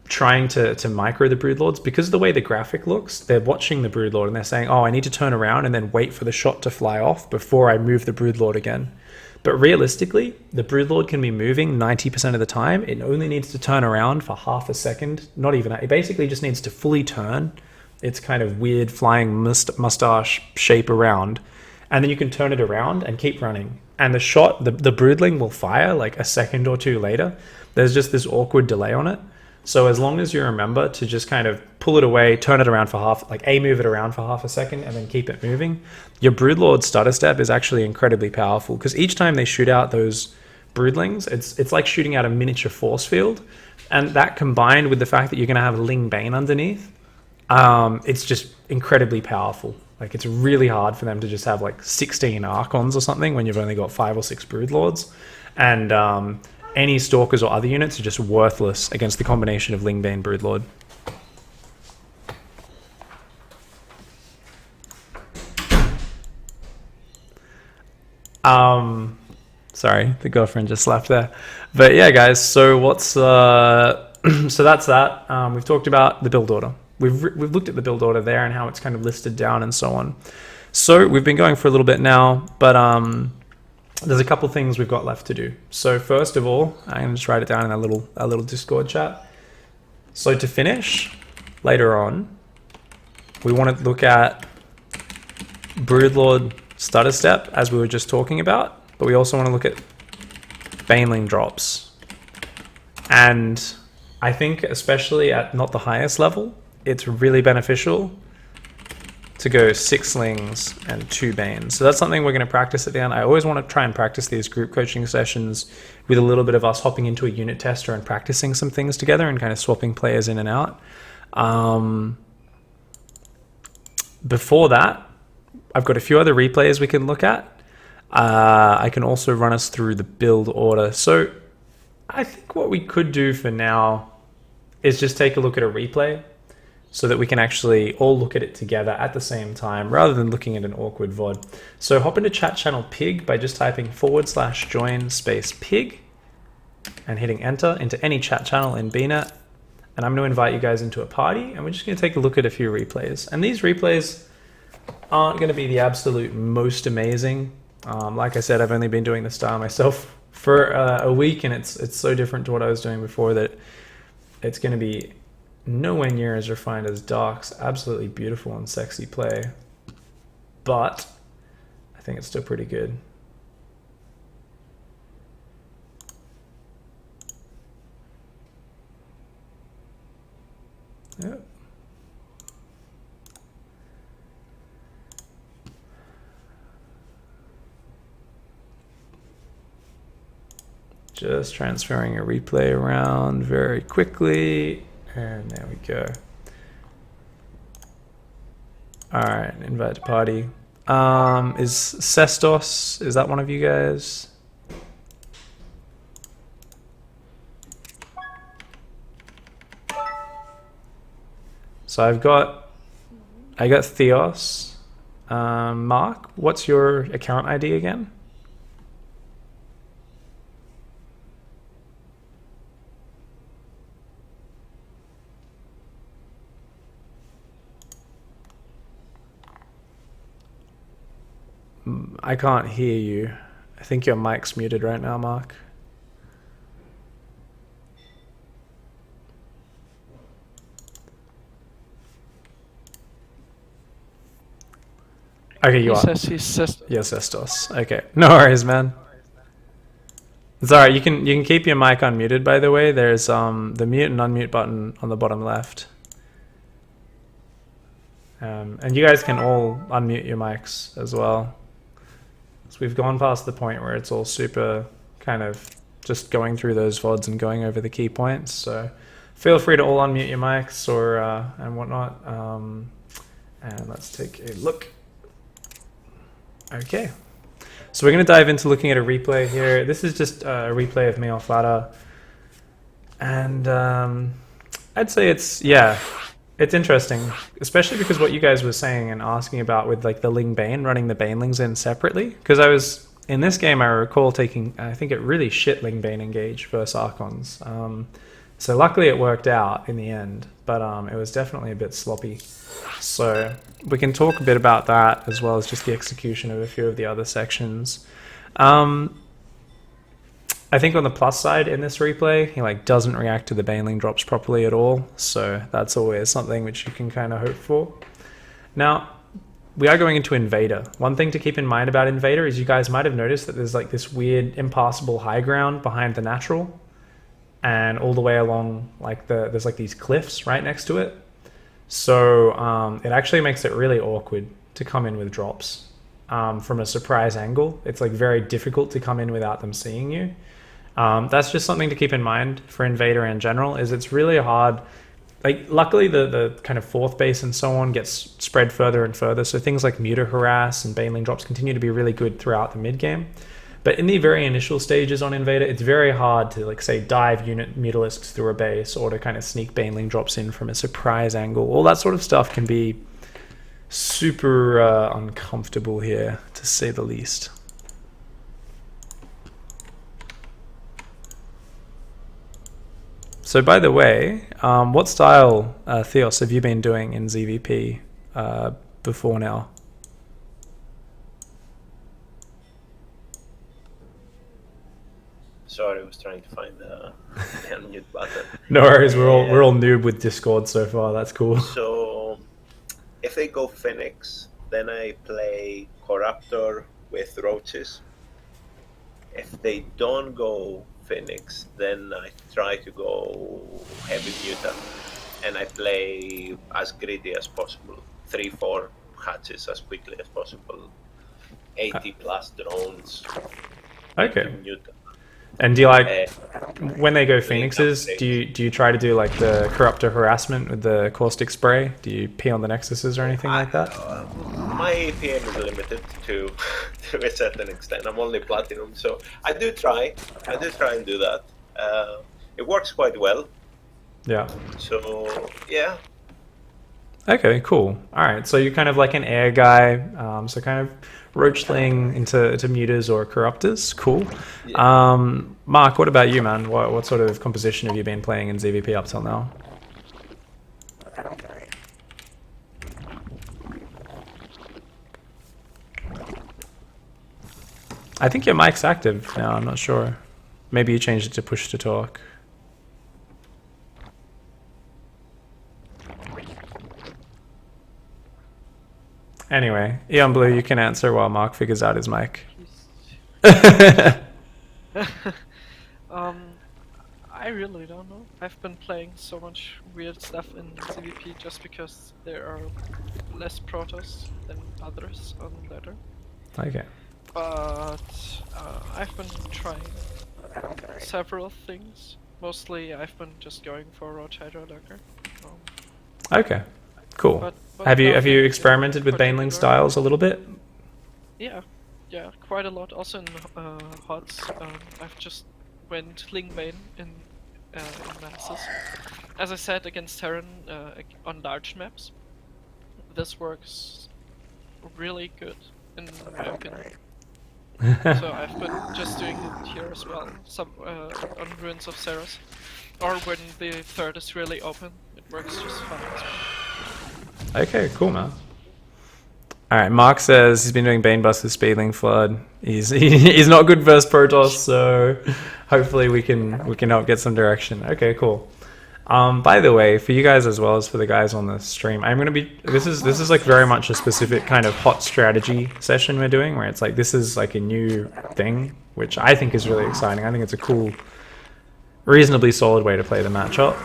micro the Broodlords, because of the way the graphic looks, they're watching the Broodlord and they're saying, oh, I need to turn around and then wait for the shot to fly off before I move the Broodlord again. But realistically, the Broodlord can be moving 90% of the time. It only needs to turn around for half a second. Not even that. It basically just needs to fully turn its kind of weird flying mustache shape around. And then you can turn it around and keep running. And the shot, the Broodling will fire like a second or two later. There's just this awkward delay on it. So as long as you remember to just kind of pull it away, turn it around for move it around for half a second and then keep it moving, your Broodlord stutter step is actually incredibly powerful, because each time they shoot out those Broodlings, it's like shooting out a miniature force field. And that combined with the fact that you're going to have Ling Bane underneath, it's just incredibly powerful. Like, it's really hard for them to just have like 16 Archons or something when you've only got 5 or 6 Broodlords. And any Stalkers or other units are just worthless against the combination of Ling Bane Broodlord. Sorry, the girlfriend just slapped there. But yeah, guys, so what's so that's that. We've talked about the build order. We've looked at the build order there and how it's kind of listed down and so on. So we've been going for a little bit now, but there's a couple things we've got left to do. So first of all, I'm gonna just write it down in a little Discord chat. So to finish, later on, we want to look at Broodlord stutter step, as we were just talking about, but we also want to look at Baneling drops. And I think especially at not the highest level, it's really beneficial to go 6 Lings and 2 Banes. So that's something we're going to practice at the end. I always want to try and practice these group coaching sessions with a little bit of us hopping into a unit tester and practicing some things together and kind of swapping players in and out. Before that, I've got a few other replays we can look at. I can also run us through the build order. So I think what we could do for now is just take a look at a replay so that we can actually all look at it together at the same time rather than looking at an awkward VOD. So hop into chat channel pig by just typing /join space pig and hitting enter into any chat channel in BNet. And I'm going to invite you guys into a party and we're just going to take a look at a few replays. And these replays aren't going to be the absolute most amazing. Like I said, I've only been doing this style myself for a week, and it's so different to what I was doing before that it's going to be nowhere near as refined as Dark's absolutely beautiful and sexy play, but I think it's still pretty good. Yep. Just transferring a replay around very quickly, and there we go. All right, invite to party. Is Cestos, is that one of you guys? So I got Theos. Mark, what's your account ID again? I can't hear you. I think your mic's muted right now, Mark. Okay, you are. He says he's Cestos. Yes, Cestos. Okay, no worries, man. It's alright. You can keep your mic unmuted. By the way, there's the mute and unmute button on the bottom left. And you guys can all unmute your mics as well. So we've gone past the point where it's all super kind of just going through those VODs and going over the key points. So feel free to all unmute your mics or and whatnot. And let's take a look. Okay. So we're going to dive into looking at a replay here. This is just a replay of me off ladder. And I'd say it's It's interesting, especially because what you guys were saying and asking about with like the Ling Bane, running the Banelings in separately. Because I was in this game, I recall taking, I think it really shit Ling Bane engage versus Archons. So luckily it worked out in the end, but it was definitely a bit sloppy. So we can talk a bit about that as well as just the execution of a few of the other sections. I think on the plus side in this replay, he like doesn't react to the Baneling drops properly at all, so that's always something which you can kind of hope for. Now, we are going into Invader. One thing to keep in mind about Invader is you guys might have noticed that there's like this weird impassable high ground behind the natural, and all the way along like there's like these cliffs right next to it. So it actually makes it really awkward to come in with drops from a surprise angle. It's like very difficult to come in without them seeing you. That's just something to keep in mind for Invader in general, is it's really hard. Like, luckily the kind of fourth base and so on gets spread further and further, so things like Muta Harass and Baneling drops continue to be really good throughout the mid game. But in the very initial stages on Invader, it's very hard to, like, say, dive unit Mutalisks through a base, or to kind of sneak Baneling drops in from a surprise angle. All that sort of stuff can be super uncomfortable here, to say the least. So by the way, what style, Theos, have you been doing in ZvP before now? Sorry, I was trying to find the unmute button. No worries, we're all noob with Discord so far. That's cool. So, if they go Phoenix, then I play Corruptor with Roaches. If they don't go Phoenix, then I try to go Heavy Muta, and I play as greedy as possible. 3-4 hatches as quickly as possible. 80 plus drones. Okay. Muta. And do you like, when they go Phoenixes, do you try to do like the Corruptor harassment with the caustic spray? Do you pee on the Nexuses or anything like that? My APM is limited to a certain extent. I'm only platinum, so I do try and do that. It works quite well. Yeah. So yeah. Okay, cool. All right, so you're kind of like an air guy, so kind of roachling into mutas or corruptors. Cool. Yeah. Mark, what about you, man? What sort of composition have you been playing in ZvP up till now? I think your mic's active now, I'm not sure. Maybe you changed it to push to talk. Anyway, Eon Blue, you can answer while Mark figures out his mic. I really don't know. I've been playing so much weird stuff in ZvP just because there are less protos than others on ladder. Okay. But I've been trying several things. Mostly I've been just going for Rotator Dagger. Okay. Cool. But have you nothing experimented with particular. Baneling styles a little bit? Yeah, quite a lot. Also in HOTS, I've just went Ling Bane in masses. As I said, against Terran on large maps, this works really good in my opinion. So I've been just doing it here as well. Some on Ruins of Ceres, or when the third is really open, it works just fine as well. Okay, cool, man. Alright, Mark says he's been doing Bane Bust with Speedling Flood. He's not good versus Protoss, so hopefully we can help get some direction. Okay, cool. By the way, for you guys as well as for the guys on the stream, I'm gonna be this is like very much a specific kind of hot strategy session we're doing, where it's like this is like a new thing, which I think is really exciting. I think it's a cool, reasonably solid way to play the matchup.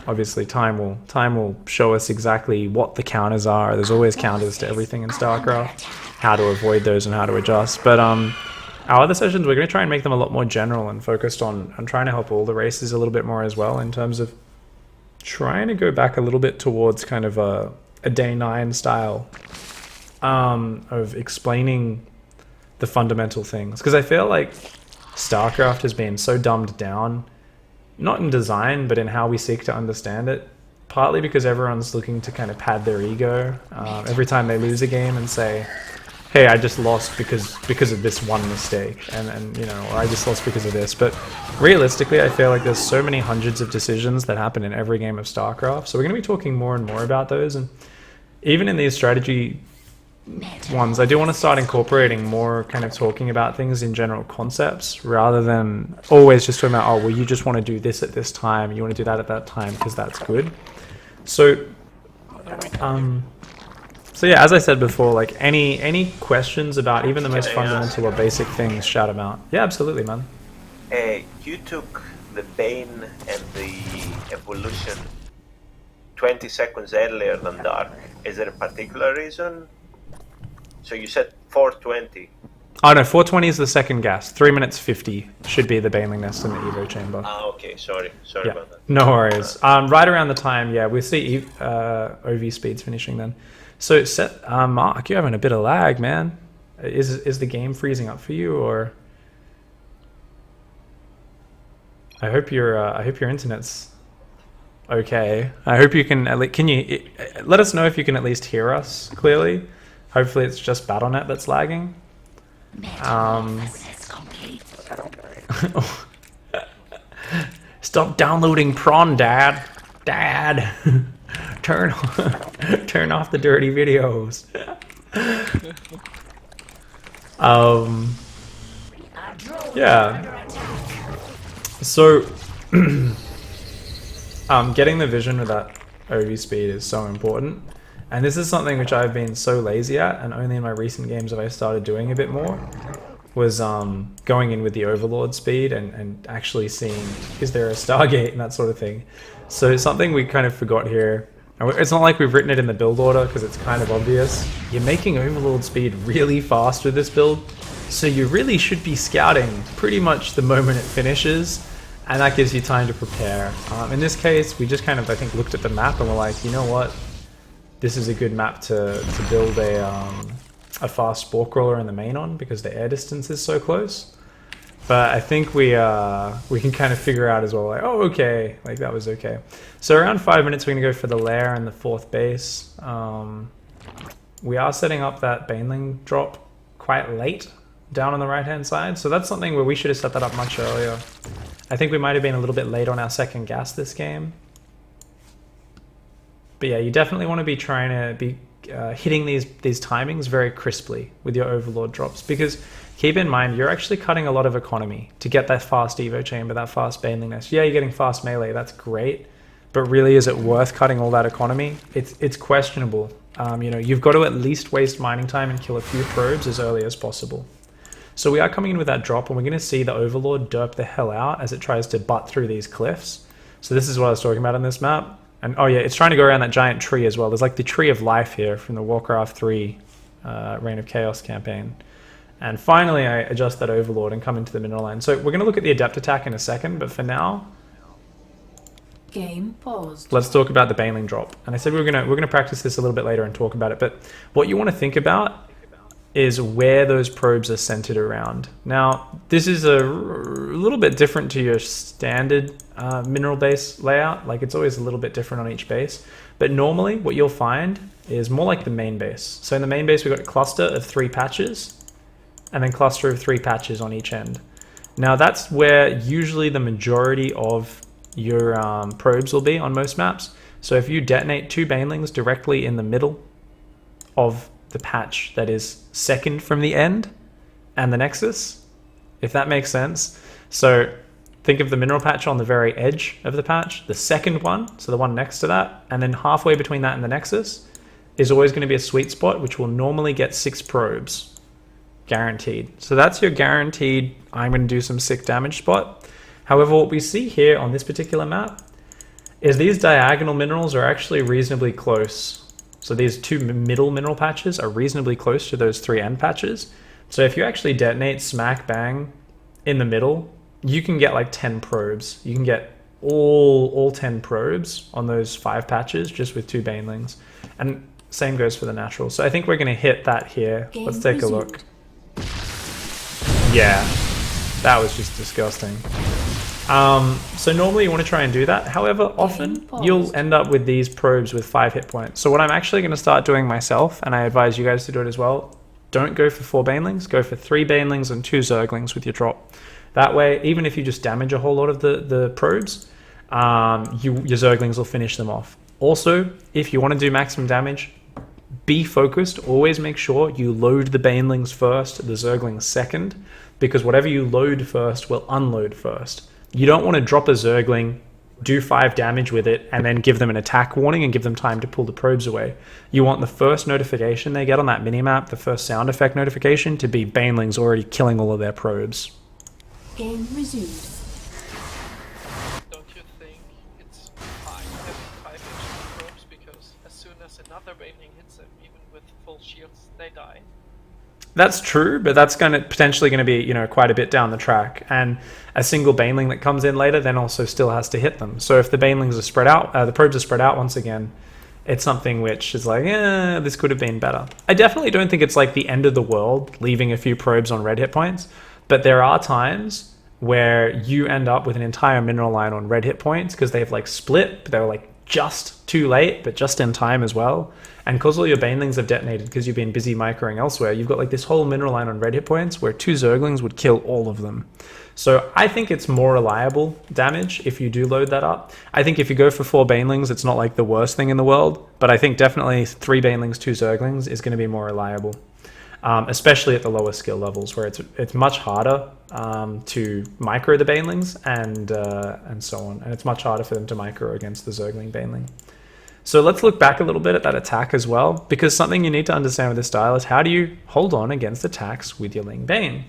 Obviously time will show us exactly what the counters are. There's always counters to everything in StarCraft, how to avoid those and how to adjust. But our other sessions, we're going to try and make them a lot more general and focused on trying to help all the races a little bit more as well, in terms of trying to go back a little bit towards kind of a day 9 style of explaining the fundamental things. Because I feel like StarCraft has been so dumbed down, not in design, but in how we seek to understand it, partly because everyone's looking to kind of pad their ego every time they lose a game and say, hey, I just lost because of this one mistake, and you know, or I just lost because of this. But realistically, I feel like there's so many hundreds of decisions that happen in every game of StarCraft, so we're going to be talking more and more about those. And even in these strategy ones, I do want to start incorporating more kind of talking about things in general concepts, rather than always just talking about, oh, well, you just want to do this at this time, you want to do that at that time because that's good. So so yeah, as I said before, like any questions about even the most fundamental or basic things, shout them out. Yeah, absolutely, man. You took the Bane and the evolution 20 seconds earlier than Dark. Is there a particular reason? So you said 420. Oh no, 420 is the second gas. 3 minutes 50 should be the Baneling Nest in the Evo chamber. Ah, okay, sorry about that. No worries. Right around the time, yeah, we'll see OV speeds finishing then. So, Mark, you're having a bit of lag, man. Is the game freezing up for you, or? I hope your internet's okay. I hope you can can you let us know if you can at least hear us clearly. Hopefully, it's just Battle.net that's lagging. Stop downloading prawn, Dad. Turn off the dirty videos. Yeah. So, getting the vision with that OV speed is so important. And this is something which I've been so lazy at, and only in my recent games have I started doing a bit more, was going in with the Overlord speed and actually seeing, is there a Stargate and that sort of thing. So something we kind of forgot here, and it's not like we've written it in the build order because it's kind of obvious, you're making Overlord speed really fast with this build, so you really should be scouting pretty much the moment it finishes, and that gives you time to prepare. In this case, we just kind of, I think, looked at the map and we're like, you know what? This is a good map to build a fast spore crawler in the main on because the air distance is so close. But I think we can kind of figure out as well, like, oh, okay, like that was okay. So around 5 minutes, we're gonna go for the lair and the 4th base. We are setting up that Baneling drop quite late down on the right-hand side. So that's something where we should have set that up much earlier. I think we might have been a little bit late on our second gas this game. But yeah, you definitely want to be trying to be hitting these timings very crisply with your Overlord drops, because keep in mind, you're actually cutting a lot of economy to get that fast Evo chamber, that fast Baneling Nest. Yeah, you're getting fast melee, that's great, but really, is it worth cutting all that economy? It's questionable. You know, you've got to at least waste mining time and kill a few probes as early as possible. So we are coming in with that drop, and we're going to see the Overlord derp the hell out as it tries to butt through these cliffs. So this is what I was talking about on this map. And oh yeah, it's trying to go around that giant tree as well. There's like the Tree of Life here from the Warcraft 3 Reign of Chaos campaign. And finally, I adjust that Overlord and come into the mineral line. So we're going to look at the Adept attack in a second, but for now, game paused. Let's talk about the Baneling drop. And I said we're gonna practice this a little bit later and talk about it. But what you want to think about is where those probes are centered around. Now, this is a little bit different to your standard mineral base layout. Like, it's always a little bit different on each base. But normally, what you'll find is more like the main base. So in the main base, we've got a cluster of 3 patches, and then cluster of 3 patches on each end. Now, that's where usually the majority of your probes will be on most maps. So if you detonate 2 Banelings directly in the middle of the patch that is second from the end and the nexus, if that makes sense. So think of the mineral patch on the very edge of the patch, the second one, so the one next to that, and then halfway between that and the nexus is always going to be a sweet spot, which will normally get 6 probes, guaranteed. So that's your guaranteed, I'm going to do some sick damage spot. However, what we see here on this particular map is these diagonal minerals are actually reasonably close. So these 2 middle mineral patches are reasonably close to those 3 end patches. So if you actually detonate smack bang in the middle, you can get like 10 probes. You can get all 10 probes on those 5 patches just with 2 Banelings. And same goes for the natural. So I think we're going to hit that here. Let's take a look. Yeah, that was just disgusting. So normally you want to try and do that. However, often you'll end up with these probes with 5 hit points. So what I'm actually going to start doing myself, and I advise you guys to do it as well, don't go for 4 banelings, go for 3 banelings and 2 zerglings with your drop. That way, even if you just damage a whole lot of the probes, your zerglings will finish them off. Also, if you want to do maximum damage, be focused. Always make sure you load the banelings first, the zerglings second, because whatever you load first will unload first. You don't want to drop a zergling, do 5 damage with it, and then give them an attack warning and give them time to pull the probes away. You want the first notification they get on that minimap, the first sound effect notification, to be banelings already killing all of their probes. Game resumed. Don't you think it's fine having 5 extra probes, because as soon as another baneling hits them, even with full shields, they die? That's true, but that's potentially going to be, you know, quite a bit down the track. And a single baneling that comes in later then also still has to hit them. So if the banelings are spread out, the probes are spread out once again, it's something which is like, this could have been better. I definitely don't think it's like the end of the world, leaving a few probes on red hit points. But there are times where you end up with an entire mineral line on red hit points because they've like split, but they were like just too late, but just in time as well. And because all your banelings have detonated because you've been busy microing elsewhere, you've got like this whole mineral line on red hit points where 2 zerglings would kill all of them. So I think it's more reliable damage if you do load that up. I think if you go for 4 banelings, it's not like the worst thing in the world, but I think definitely 3 banelings, 2 zerglings is going to be more reliable. Especially at the lower skill levels where it's much harder to micro the banelings and so on, and it's much harder for them to micro against the zergling baneling. So let's look back a little bit at that attack as well, because something you need to understand with this style is how do you hold on against attacks with your Ling Bane.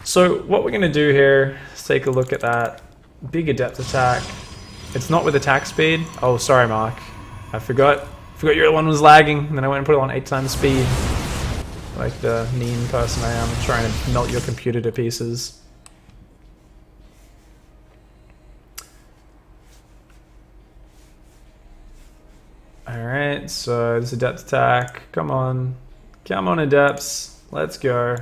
So what we're going to do here is take a look at that big adept attack. It's not with attack speed. Oh, sorry, Mark. I forgot your one was lagging, and then I went and put it on 8 times speed. Like the mean person I am, trying to melt your computer to pieces. Alright, so this adept attack. Come on. Come on, adepts. Let's go.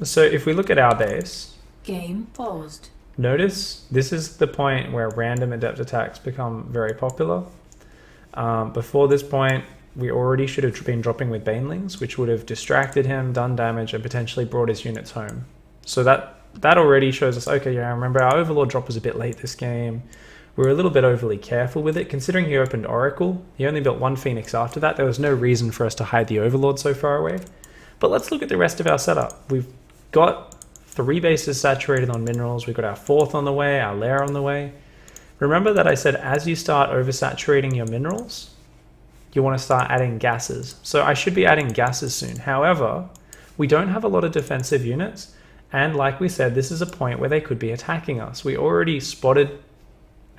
So if we look at our base, Game paused. notice this is the point where random adept attacks become very popular. Before this point, we already should have been dropping with banelings, which would have distracted him, done damage, and potentially brought his units home. So that already shows us, okay, yeah, remember our Overlord drop was a bit late this game. We were a little bit overly careful with it. Considering he opened Oracle, he only built 1 Phoenix after that. There was no reason for us to hide the Overlord so far away. But let's look at the rest of our setup. We've got 3 bases saturated on minerals. We've got our 4th on the way, our lair on the way. Remember that I said as you start oversaturating your minerals, you want to start adding gases. So I should be adding gases soon. However, we don't have a lot of defensive units. And like we said, this is a point where they could be attacking us. We already spotted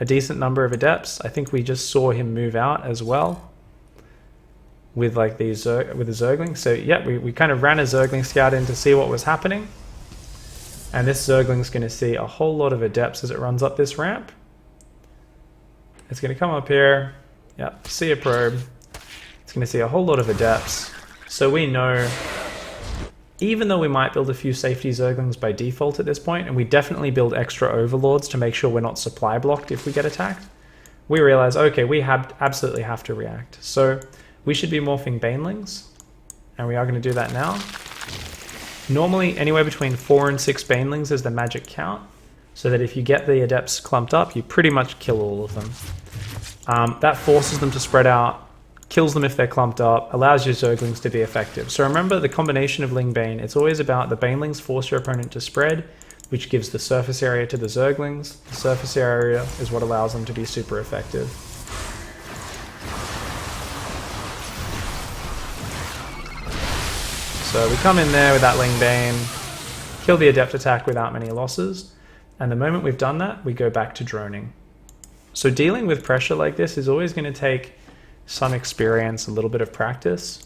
a decent number of adepts. I think we just saw him move out as well with like these with the zergling. So yeah, we kind of ran a zergling scout in to see what was happening. And this zergling's going to see a whole lot of adepts as it runs up this ramp. It's going to come up here. Yep, see a probe. It's going to see a whole lot of adepts. So we know, even though we might build a few safety zerglings by default at this point, and we definitely build extra overlords to make sure we're not supply blocked if we get attacked, we realize, okay, we absolutely have to react. So we should be morphing banelings, and we are going to do that now. Normally, anywhere between 4 and 6 banelings is the magic count, so that if you get the adepts clumped up, you pretty much kill all of them. That forces them to spread out, kills them if they're clumped up, allows your zerglings to be effective. So remember the combination of Ling Bane, it's always about the banelings force your opponent to spread, which gives the surface area to the zerglings. The surface area is what allows them to be super effective. So we come in there with that Ling Bane, kill the adept attack without many losses, and the moment we've done that, we go back to droning. So dealing with pressure like this is always going to take some experience, a little bit of practice.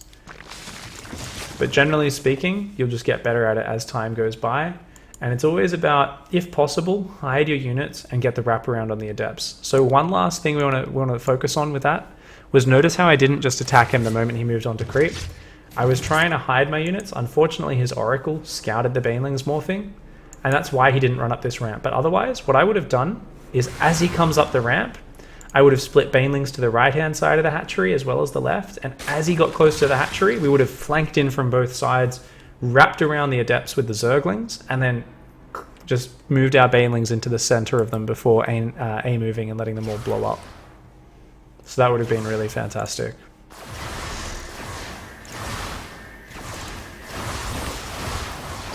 But generally speaking, you'll just get better at it as time goes by. And it's always about, if possible, hide your units and get the wraparound on the adepts. So one last thing we want to focus on with that was notice how I didn't just attack him the moment he moved on to creep. I was trying to hide my units. Unfortunately, his Oracle scouted the Banelings morphing, and that's why he didn't run up this ramp. But otherwise, what I would have done is as he comes up the ramp, I would have split Banelings to the right-hand side of the hatchery as well as the left, and as he got close to the hatchery, we would have flanked in from both sides, wrapped around the Adepts with the Zerglings, and then just moved our Banelings into the center of them before A-moving and letting them all blow up. So that would have been really fantastic.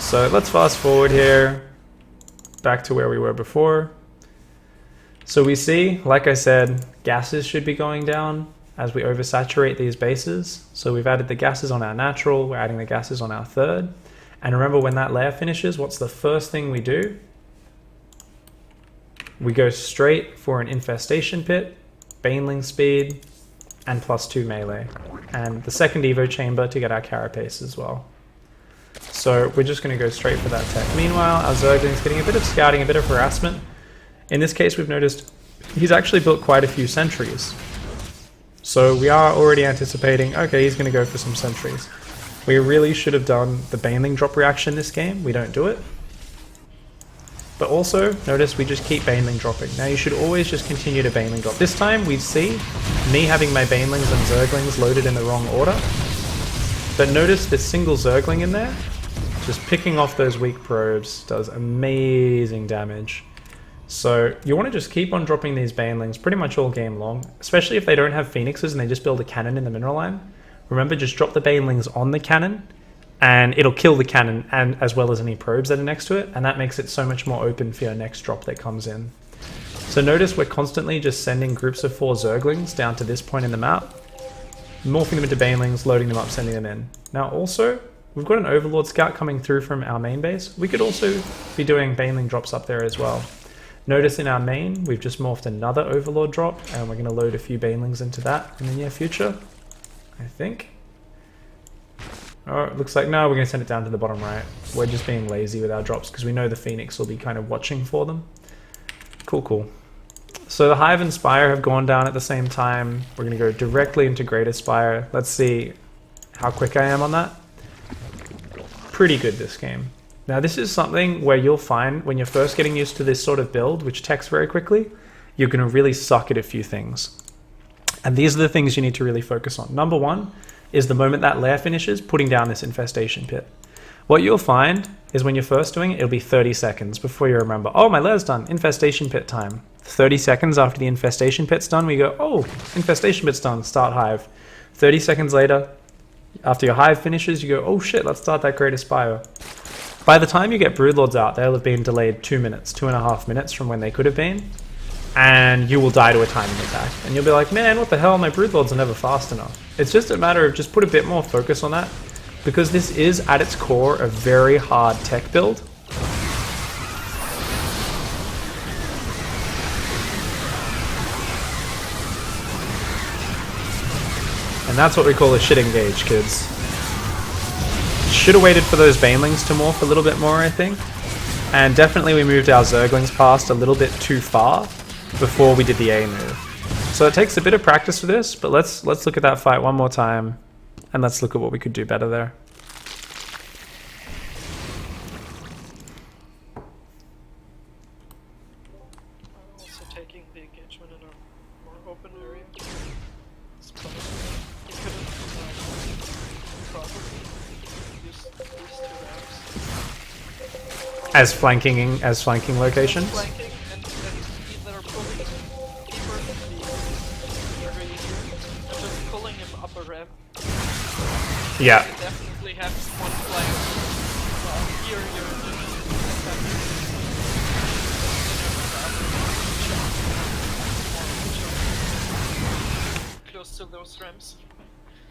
So let's fast forward here, back to where we were before. So we see, like I said, gases should be going down as we oversaturate these bases. So we've added the gases on our natural, we're adding the gases on our third. And remember, when that layer finishes, what's the first thing we do? We go straight for an infestation pit, Baneling speed, and +2 melee. And the second Evo chamber to get our carapace as well. So we're just going to go straight for that tech. Meanwhile, our Zergling's getting a bit of scouting, a bit of harassment. In this case, we've noticed he's actually built quite a few sentries. So we are already anticipating, okay, he's going to go for some sentries. We really should have done the Baneling drop reaction this game. We don't do it. But also, notice we just keep Baneling dropping. Now you should always just continue to Baneling drop. This time we see me having my Banelings and Zerglings loaded in the wrong order. But notice this single Zergling in there, just picking off those weak probes, does amazing damage. So you want to just keep on dropping these Banelings pretty much all game long, especially if they don't have Phoenixes and they just build a cannon in the mineral line. Remember, just drop the Banelings on the cannon and it'll kill the cannon and as well as any probes that are next to it, and that makes it so much more open for your next drop that comes in. So notice we're constantly just sending groups of 4 Zerglings down to this point in the map, morphing them into Banelings, loading them up, sending them in. Now also, we've got an Overlord Scout coming through from our main base. We could also be doing Baneling drops up there as well. Notice in our main, we've just morphed another Overlord drop, and we're going to load a few Banelings into that in the near future, I think. Oh, it looks like no, we're going to send it down to the bottom right. We're just being lazy with our drops because we know the Phoenix will be kind of watching for them. Cool, cool. So the Hive and Spire have gone down at the same time. We're going to go directly into Greater Spire. Let's see how quick I am on that. Pretty good this game. Now this is something where you'll find when you're first getting used to this sort of build, which techs very quickly, you're going to really suck at a few things. And these are the things you need to really focus on. Number one is the moment that lair finishes, putting down this infestation pit. What you'll find is when you're first doing it, it'll be 30 seconds before you remember, oh, my lair's done, infestation pit time. 30 seconds after the infestation pit's done, we go, oh, infestation pit's done, start hive. 30 seconds later, after your hive finishes, you go, oh shit, let's start that Greater Spire. By the time you get Broodlords out, they'll have been delayed 2 minutes, 2.5 minutes from when they could have been, and you will die to a timing attack. And you'll be like, man, what the hell, my Broodlords are never fast enough. It's just a matter of just put a bit more focus on that, because this is, at its core, a very hard tech build. And that's what we call a shit engage, kids. Should have waited for those Banelings to morph a little bit more, I think. And definitely we moved our Zerglings past a little bit too far before we did the A move. So it takes a bit of practice for this, but let's look at that fight one more time, and let's look at what we could do better there. Also taking the engagement in a more open area. As flanking locations. Flanking and either pulling deeper in the area here, and just pulling him up a ramp. Yeah. You definitely have one flank. Here you're close to those ramps.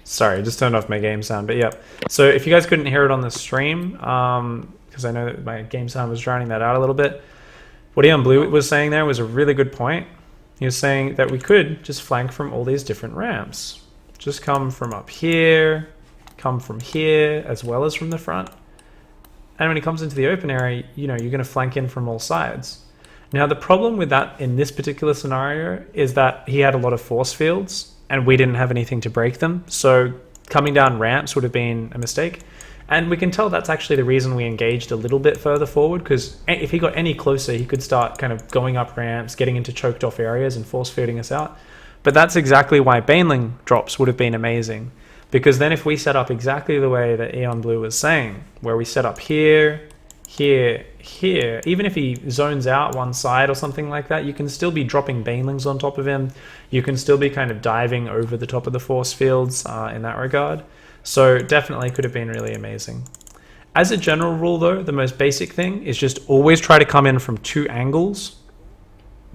Sorry, just turned off my game sound, but yep. So if you guys couldn't hear it on the stream, because I know that my game sound was drowning that out a little bit, what Eon Blue was saying there was a really good point. He was saying that we could just flank from all these different ramps. Just come from up here, come from here, as well as from the front. And when it comes into the open area, you know, you're going to flank in from all sides. Now, the problem with that in this particular scenario is that he had a lot of force fields, and we didn't have anything to break them. So coming down ramps would have been a mistake. And we can tell that's actually the reason we engaged a little bit further forward, because if he got any closer, he could start kind of going up ramps, getting into choked off areas and force feeding us out. But that's exactly why Baneling drops would have been amazing. Because then if we set up exactly the way that Eon Blue was saying, where we set up here, here, here, even if he zones out one side or something like that, you can still be dropping Banelings on top of him. You can still be kind of diving over the top of the force fields in that regard. So definitely could have been really amazing. As a general rule though, the most basic thing is just always try to come in from 2 angles.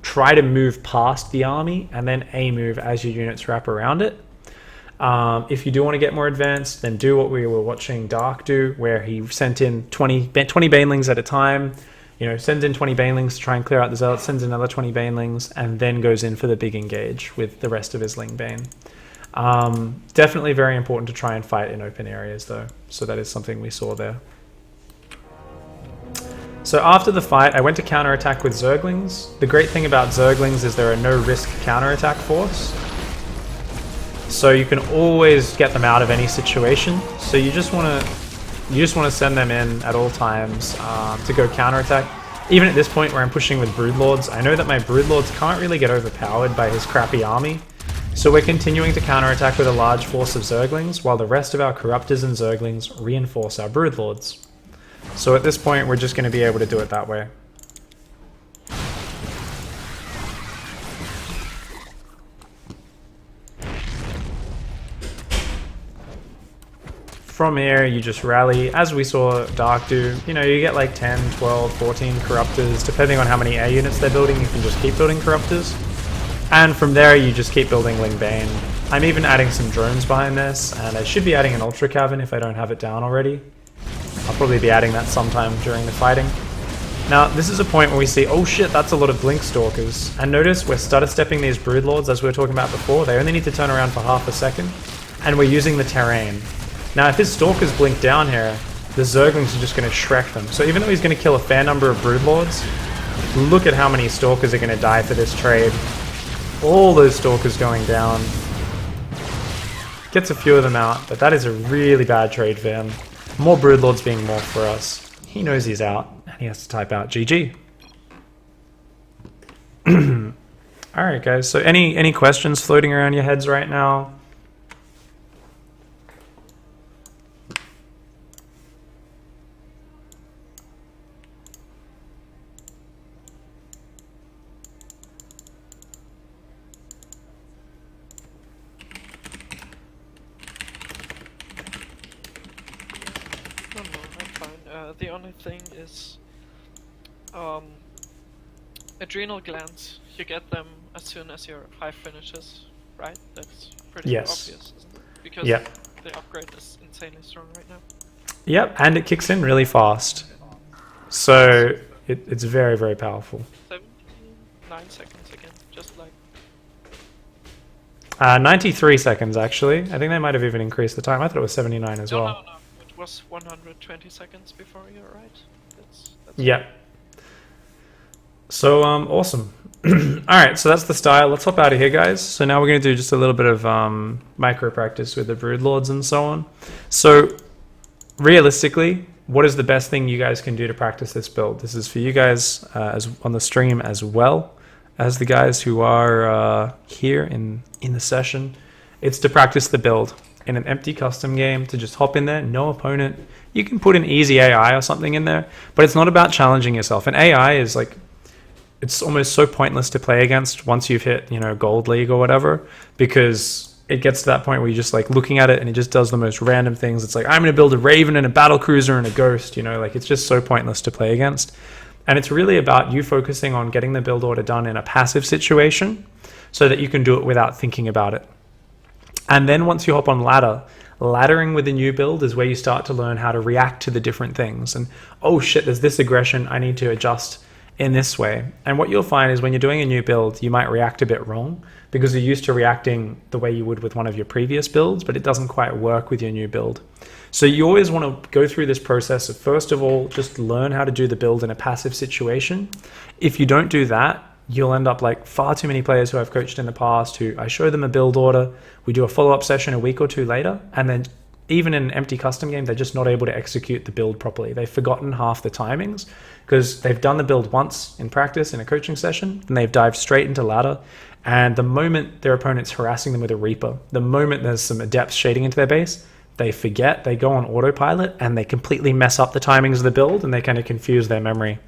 Try to move past the army and then A move as your units wrap around it. If you do want to get more advanced, then do what we were watching Dark do, where he sent in 20 Banelings at a time. You know, sends in 20 Banelings to try and clear out the Zealots, sends in another 20 Banelings, and then goes in for the big engage with the rest of his Ling Bane. Definitely very important to try and fight in open areas though, so that is something we saw there. So after the fight, I went to counterattack with Zerglings. The great thing about Zerglings is they're a no-risk counterattack force. So you can always get them out of any situation. So you just want to send them in at all times to go counterattack. Even at this point where I'm pushing with Broodlords, I know that my Broodlords can't really get overpowered by his crappy army. So we're continuing to counterattack with a large force of Zerglings, while the rest of our Corruptors and Zerglings reinforce our Broodlords. So at this point, we're just going to be able to do it that way. From here, you just rally, as we saw Dark do. You know, you get like 10, 12, 14 Corruptors, depending on how many air units they're building, you can just keep building Corruptors. And from there, you just keep building Ling Bane. I'm even adding some drones behind this, and I should be adding an Ultra Cavern if I don't have it down already. I'll probably be adding that sometime during the fighting. Now, this is a point where we see, oh shit, that's a lot of Blink Stalkers. And notice we're stutter stepping these Broodlords, as we were talking about before. They only need to turn around for half a second, and we're using the terrain. Now, if his Stalkers blink down here, the Zerglings are just going to Shrek them. So even though he's going to kill a fair number of Broodlords, look at how many Stalkers are going to die for this trade. All those Stalkers going down. Gets a few of them out, but that is a really bad trade for him. More Broodlords being more for us. He knows he's out, and he has to type out GG. Alright guys, so any questions floating around your heads right now? The only thing is adrenal glands. You get them as soon as your hive finishes, right? That's pretty obvious, isn't it? Because the upgrade is insanely strong right now. Yep, and it kicks in really fast. So it's very, very powerful. 79 seconds again, just like... 93 seconds actually. I think they might have even increased the time. I thought it was 79 as well. No. It was 120 seconds before, you're right. That's yep. So, awesome. Alright, so that's the style. Let's hop out of here, guys. So now we're going to do just a little bit of micro practice with the Broodlords and so on. So, realistically, what is the best thing you guys can do to practice this build? This is for you guys as on the stream as well as the guys who are here in the session. It's to practice the build in an empty custom game, to just hop in there, no opponent. You can put an easy AI or something in there, but it's not about challenging yourself. And AI is like, it's almost so pointless to play against once you've hit, you know, Gold League or whatever, because it gets to that point where you're just like looking at it and it just does the most random things. It's like, I'm going to build a Raven and a Battle Cruiser and a Ghost, you know, like it's just so pointless to play against. And it's really about you focusing on getting the build order done in a passive situation so that you can do it without thinking about it. And then once you hop on ladder, laddering with a new build is where you start to learn how to react to the different things. And, oh shit, there's this aggression, I need to adjust in this way. And what you'll find is when you're doing a new build, you might react a bit wrong because you're used to reacting the way you would with one of your previous builds, but it doesn't quite work with your new build. So you always want to go through this process of, first of all, just learn how to do the build in a passive situation. If you don't do that, you'll end up like far too many players who I've coached in the past who I show them a build order, we do a follow-up session a week or two later, and then even in an empty custom game, they're just not able to execute the build properly. They've forgotten half the timings because they've done the build once in practice in a coaching session, and they've dived straight into ladder. And the moment their opponent's harassing them with a Reaper, the moment there's some adepts shading into their base, they forget, they go on autopilot, and they completely mess up the timings of the build, and they kind of confuse their memory.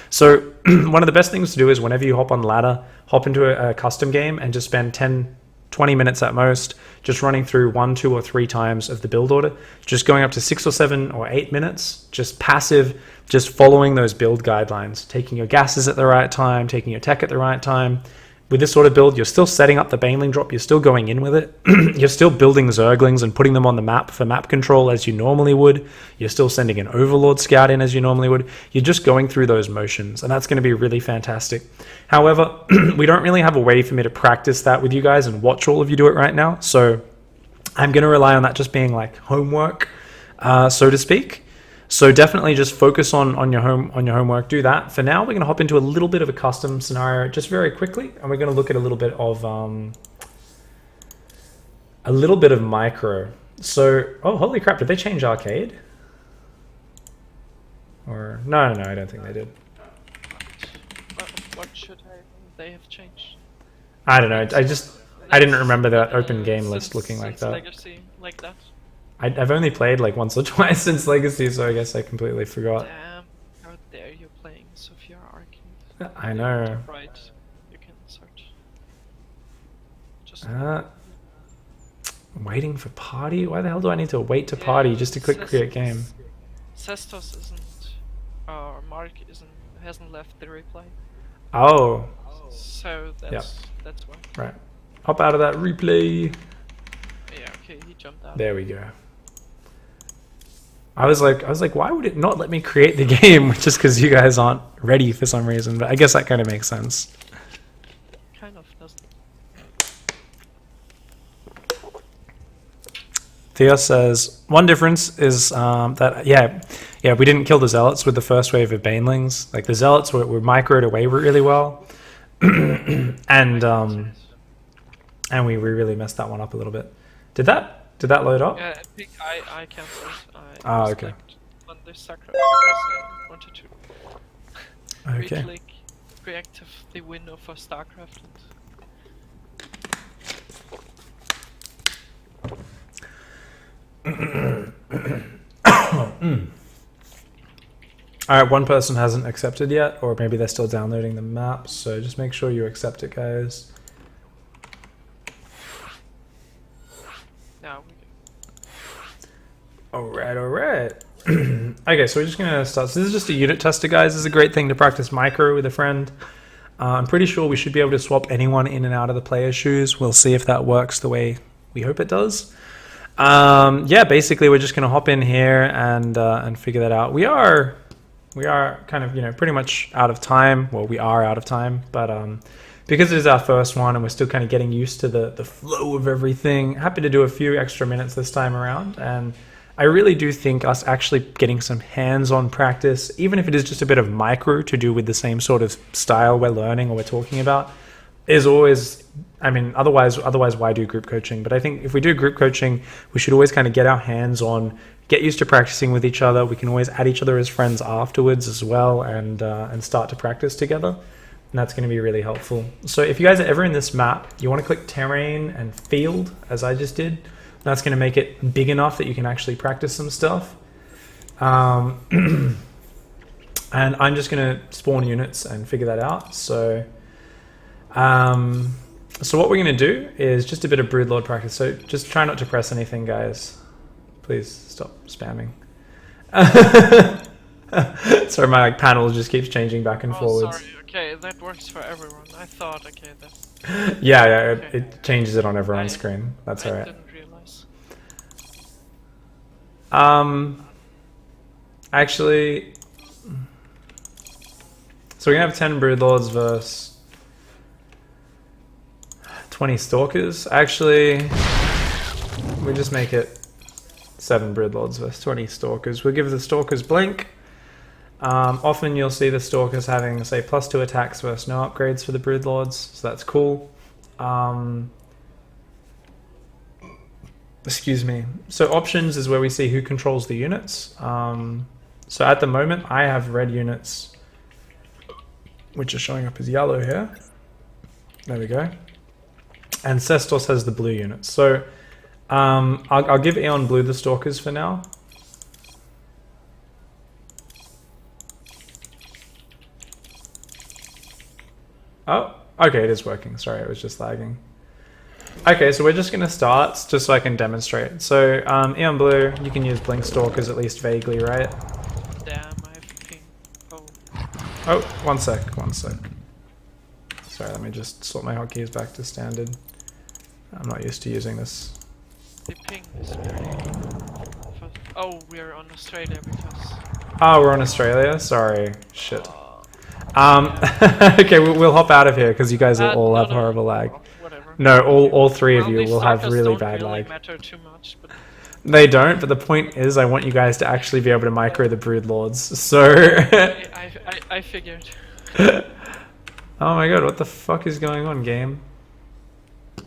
So one of the best things to do is whenever you hop on ladder, hop into a custom game and just spend 10, 20 minutes at most, just running through 1, 2, or 3 times of the build order, just going up to 6 or 7 or 8 minutes, just passive, just following those build guidelines, taking your gases at the right time, taking your tech at the right time. With this sort of build, you're still setting up the Baneling drop, you're still going in with it, you're still building Zerglings and putting them on the map for map control as you normally would, you're still sending an Overlord scout in as you normally would, you're just going through those motions, and that's going to be really fantastic. However, we don't really have a way for me to practice that with you guys and watch all of you do it right now, so I'm going to rely on that just being like homework, so to speak. So definitely just focus on your homework, do that. For now, we're going to hop into a little bit of a custom scenario just very quickly, and we're going to look at a little bit of micro. So, oh, holy crap, did they change arcade? Or, no, I don't think they did. What should they have changed? I don't know, I didn't remember that open game list looking like that. Legacy, like that. I've only played like once or twice since Legacy, so I guess I completely forgot. Damn, how dare you playing Sophia Arcade? I know. Right, you can search. Just Waiting for party? Why the hell do I need to wait to party just to click create game? Sestos isn't, or Mark hasn't left the replay. Oh, So that's why. right. Hop out of that replay. Yeah, okay, he jumped out. There we go. I was like, why would it not let me create the game just because you guys aren't ready for some reason? But I guess that kind of makes sense. Kind of doesn't. Theo says, one difference is that, yeah, we didn't kill the Zealots with the first wave of Banelings. Like, the Zealots were microed away really well. and we really messed that one up a little bit. Did that load up? Yeah, I think I canceled. Okay. On the StarCraft because I wanted to Okay. re-click reactive the window for StarCraft. Alright, one person hasn't accepted yet, or maybe they're still downloading the map, so just make sure you accept it, guys. Now we go. Alright. Okay, so we're just gonna start. So this is just a unit tester, guys. This is a great thing to practice micro with a friend. I'm pretty sure we should be able to swap anyone in and out of the player's shoes. We'll see if that works the way we hope it does. Yeah, basically we're just gonna hop in here and figure that out. We are kind of, pretty much out of time. Well, we are out of time, but because it is our first one and we're still kind of getting used to the flow of everything, happy to do a few extra minutes this time around. And I really do think us actually getting some hands-on practice, even if it is just a bit of micro to do with the same sort of style we're learning or we're talking about, is always, otherwise why do group coaching? But I think if we do group coaching, we should always kind of get our hands on, get used to practicing with each other. We can always add each other as friends afterwards as well, and start to practice together. And that's going to be really helpful. So if you guys are ever in this map, you want to click terrain and field, as I just did. That's going to make it big enough that you can actually practice some stuff. And I'm just going to spawn units and figure that out. So what we're going to do is just a bit of Broodlord practice. So just try not to press anything, guys. Please stop spamming. Sorry, my panel just keeps changing back and forwards. Sorry. Okay, that works for everyone. I thought, okay, that. Yeah, Okay. it changes it on everyone's screen. That's alright. I didn't realize. Actually, so we're gonna have 10 Broodlords versus 20 Stalkers. Actually, we just make it 7 Broodlords versus 20 Stalkers. We'll give the Stalkers blink, Often you'll see the Stalkers having, say, +2 attacks versus no upgrades for the Broodlords, so that's cool. Excuse me. So options is where we see who controls the units. So at the moment, I have red units, which are showing up as yellow here. There we go. And Sestos has the blue units. So I'll give Aeon Blue the Stalkers for now. Oh, okay, it is working. Sorry, it was just lagging. Okay, so we're just going to start, just so I can demonstrate. So, Aeon Blue, you can use Blink Stalkers at least vaguely, right? Damn, I have ping. Oh. Oh, one sec. Sorry, let me just sort my hotkeys back to standard. I'm not used to using this. The ping is very... Oh, we're on Australia because... Oh, we're on Australia? Sorry. Shit. Okay, we'll hop out of here because you guys will all have horrible lag. Whatever. No, all three of you these will have Stalkers really don't bad really lag. matter too much, but They don't, but the point is I want you guys to actually be able to micro the Broodlords, so... I figured. Oh my god, what the fuck is going on, game? It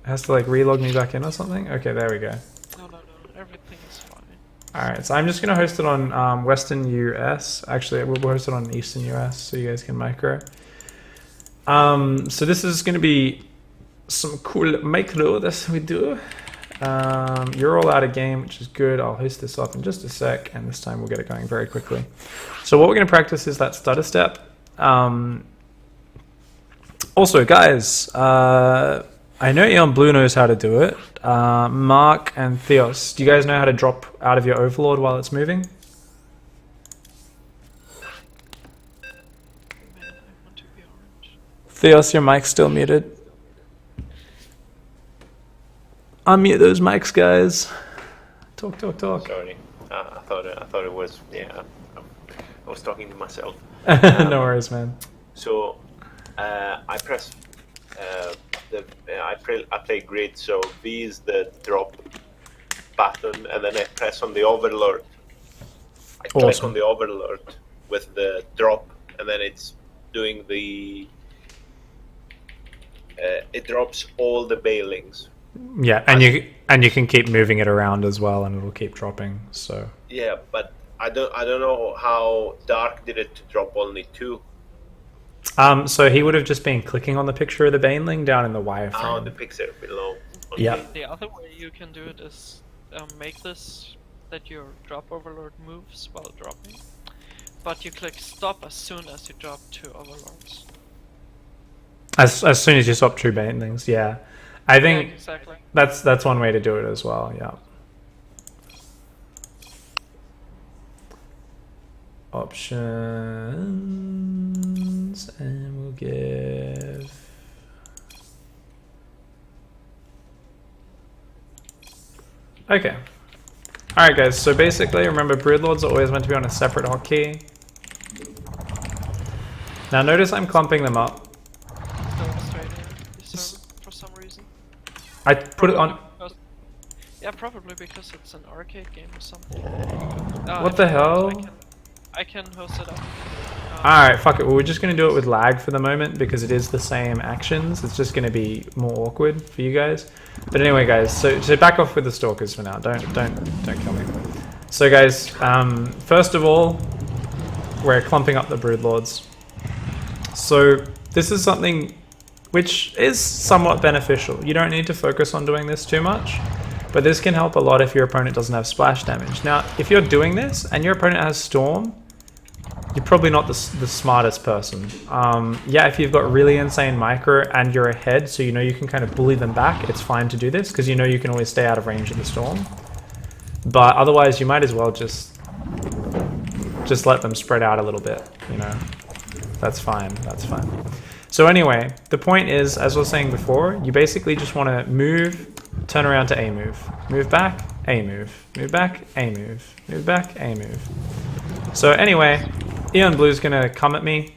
has to like relog me back in or something? Okay, there we go. No, everything is fine. Alright, so I'm just going to host it on Western US. Actually, we'll host it on Eastern US so you guys can micro. So this is going to be some cool micro that we do. You're all out of game, which is good. I'll host this up in just a sec, and this time we'll get it going very quickly. So what we're going to practice is that stutter step. Also, guys, I know Aeon Blue knows how to do it. Mark and Theos, do you guys know how to drop out of your Overlord while it's moving? Man, I want to be orange. Theos, your mic's still muted. Unmute those mics, guys. Talk. Sorry, I thought it was, yeah. I was talking to myself. No worries, man. So I press I play grid. So V is the drop button, and then I press on the Overlord. I click Awesome. on the Overlord with the drop, and then it's doing the. It drops all the bailings. Yeah, and you can keep moving it around as well, and it'll keep dropping. So Yeah, but I don't know how Dark did it to drop only 2. so he would have just been clicking on the picture of the Baneling down in the wireframe. Oh, the pixel below. Okay. Yeah. The other way you can do it is make this that your drop Overlord moves while dropping, but you click stop as soon as you drop 2 Overlords. As soon as you swap 2 Banelings, yeah. I think Yeah, exactly. that's one way to do it as well, yeah. Options, and we'll give... Okay. Alright guys, so basically remember Broodlords are always meant to be on a separate hotkey. Now notice I'm clumping them up. Still Australia, for some reason. I put it on... Because, yeah, probably because it's an arcade game or something. What the hell? I can host it up. Alright, fuck it. Well, we're just going to do it with lag for the moment because it is the same actions. It's just going to be more awkward for you guys. But anyway, guys, so back off with the Stalkers for now. Don't kill me. So, guys, first of all, we're clumping up the Broodlords. So this is something which is somewhat beneficial. You don't need to focus on doing this too much, but this can help a lot if your opponent doesn't have splash damage. Now, if you're doing this and your opponent has Storm, you're probably not the smartest person. Yeah, if you've got really insane micro and you're ahead, so you know you can kind of bully them back, it's fine to do this, because you know you can always stay out of range of the Storm. But otherwise, you might as well just let them spread out a little bit, you know. That's fine, that's fine. So anyway, the point is, as I was saying before, you basically just want to move, turn around to A move. Move back, A move. Move back, A move. Move back, A move. So anyway, Aeon Blue's gonna come at me,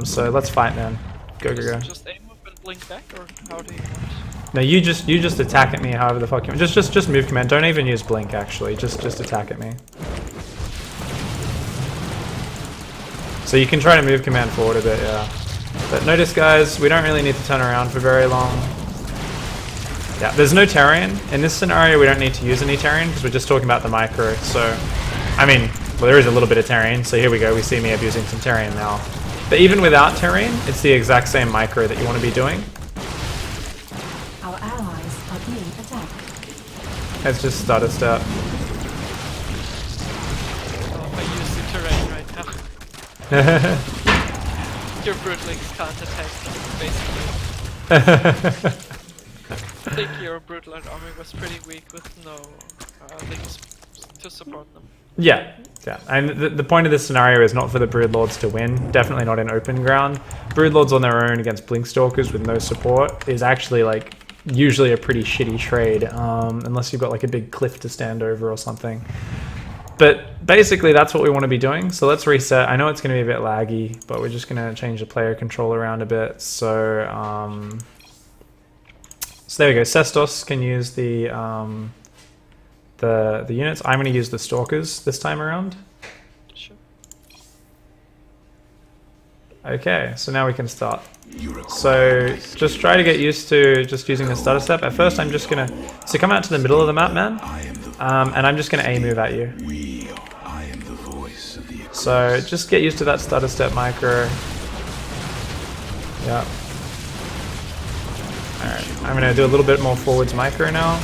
so let's fight, man. Go. Just aim up and blink back, or how do you want? No, you just attack at me however the fuck you want. Just move command. Don't even use blink actually. Just attack at me. So you can try to move command forward a bit, yeah. But notice, guys, we don't really need to turn around for very long. Yeah, there's no Terran. In this scenario, we don't need to use any Terran because we're just talking about the micro. So, I mean, well, there is a little bit of Terran. So here we go. We see me abusing some Terran now. But even without Terran, it's the exact same micro that you want to be doing. Our allies are being attacked. Let's just start a step. Oh, I use the terrain right now. Your broodlings can't attack them, basically. I think your broodling army was pretty weak with no links to support them. Yeah, yeah. And the point of this scenario is not for the Broodlords to win. Definitely not in open ground. Broodlords on their own against Blinkstalkers with no support is actually like usually a pretty shitty trade, unless you've got like a big cliff to stand over or something. But basically that's what we want to be doing. So let's reset. I know it's going to be a bit laggy, but we're just going to change the player control around a bit. So there we go. Cestos can use the units. I'm going to use the Stalkers this time around. Sure. Okay, so now we can start. So just try to get used to just using the stutter step. At first I'm just going to... So come out to the middle of the map, man. And I'm just going to A move at you. So just get used to that stutter step micro. Yeah. Alright, I'm going to do a little bit more forwards micro now.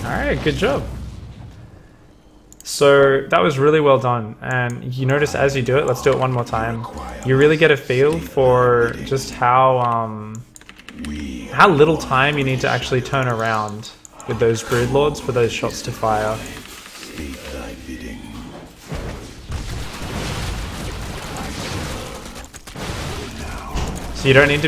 Alright, good job. So that was really well done, and you notice as you do it, let's do it one more time, you really get a feel for just how little time you need to actually turn around with those Broodlords for those shots to fire. So you don't need to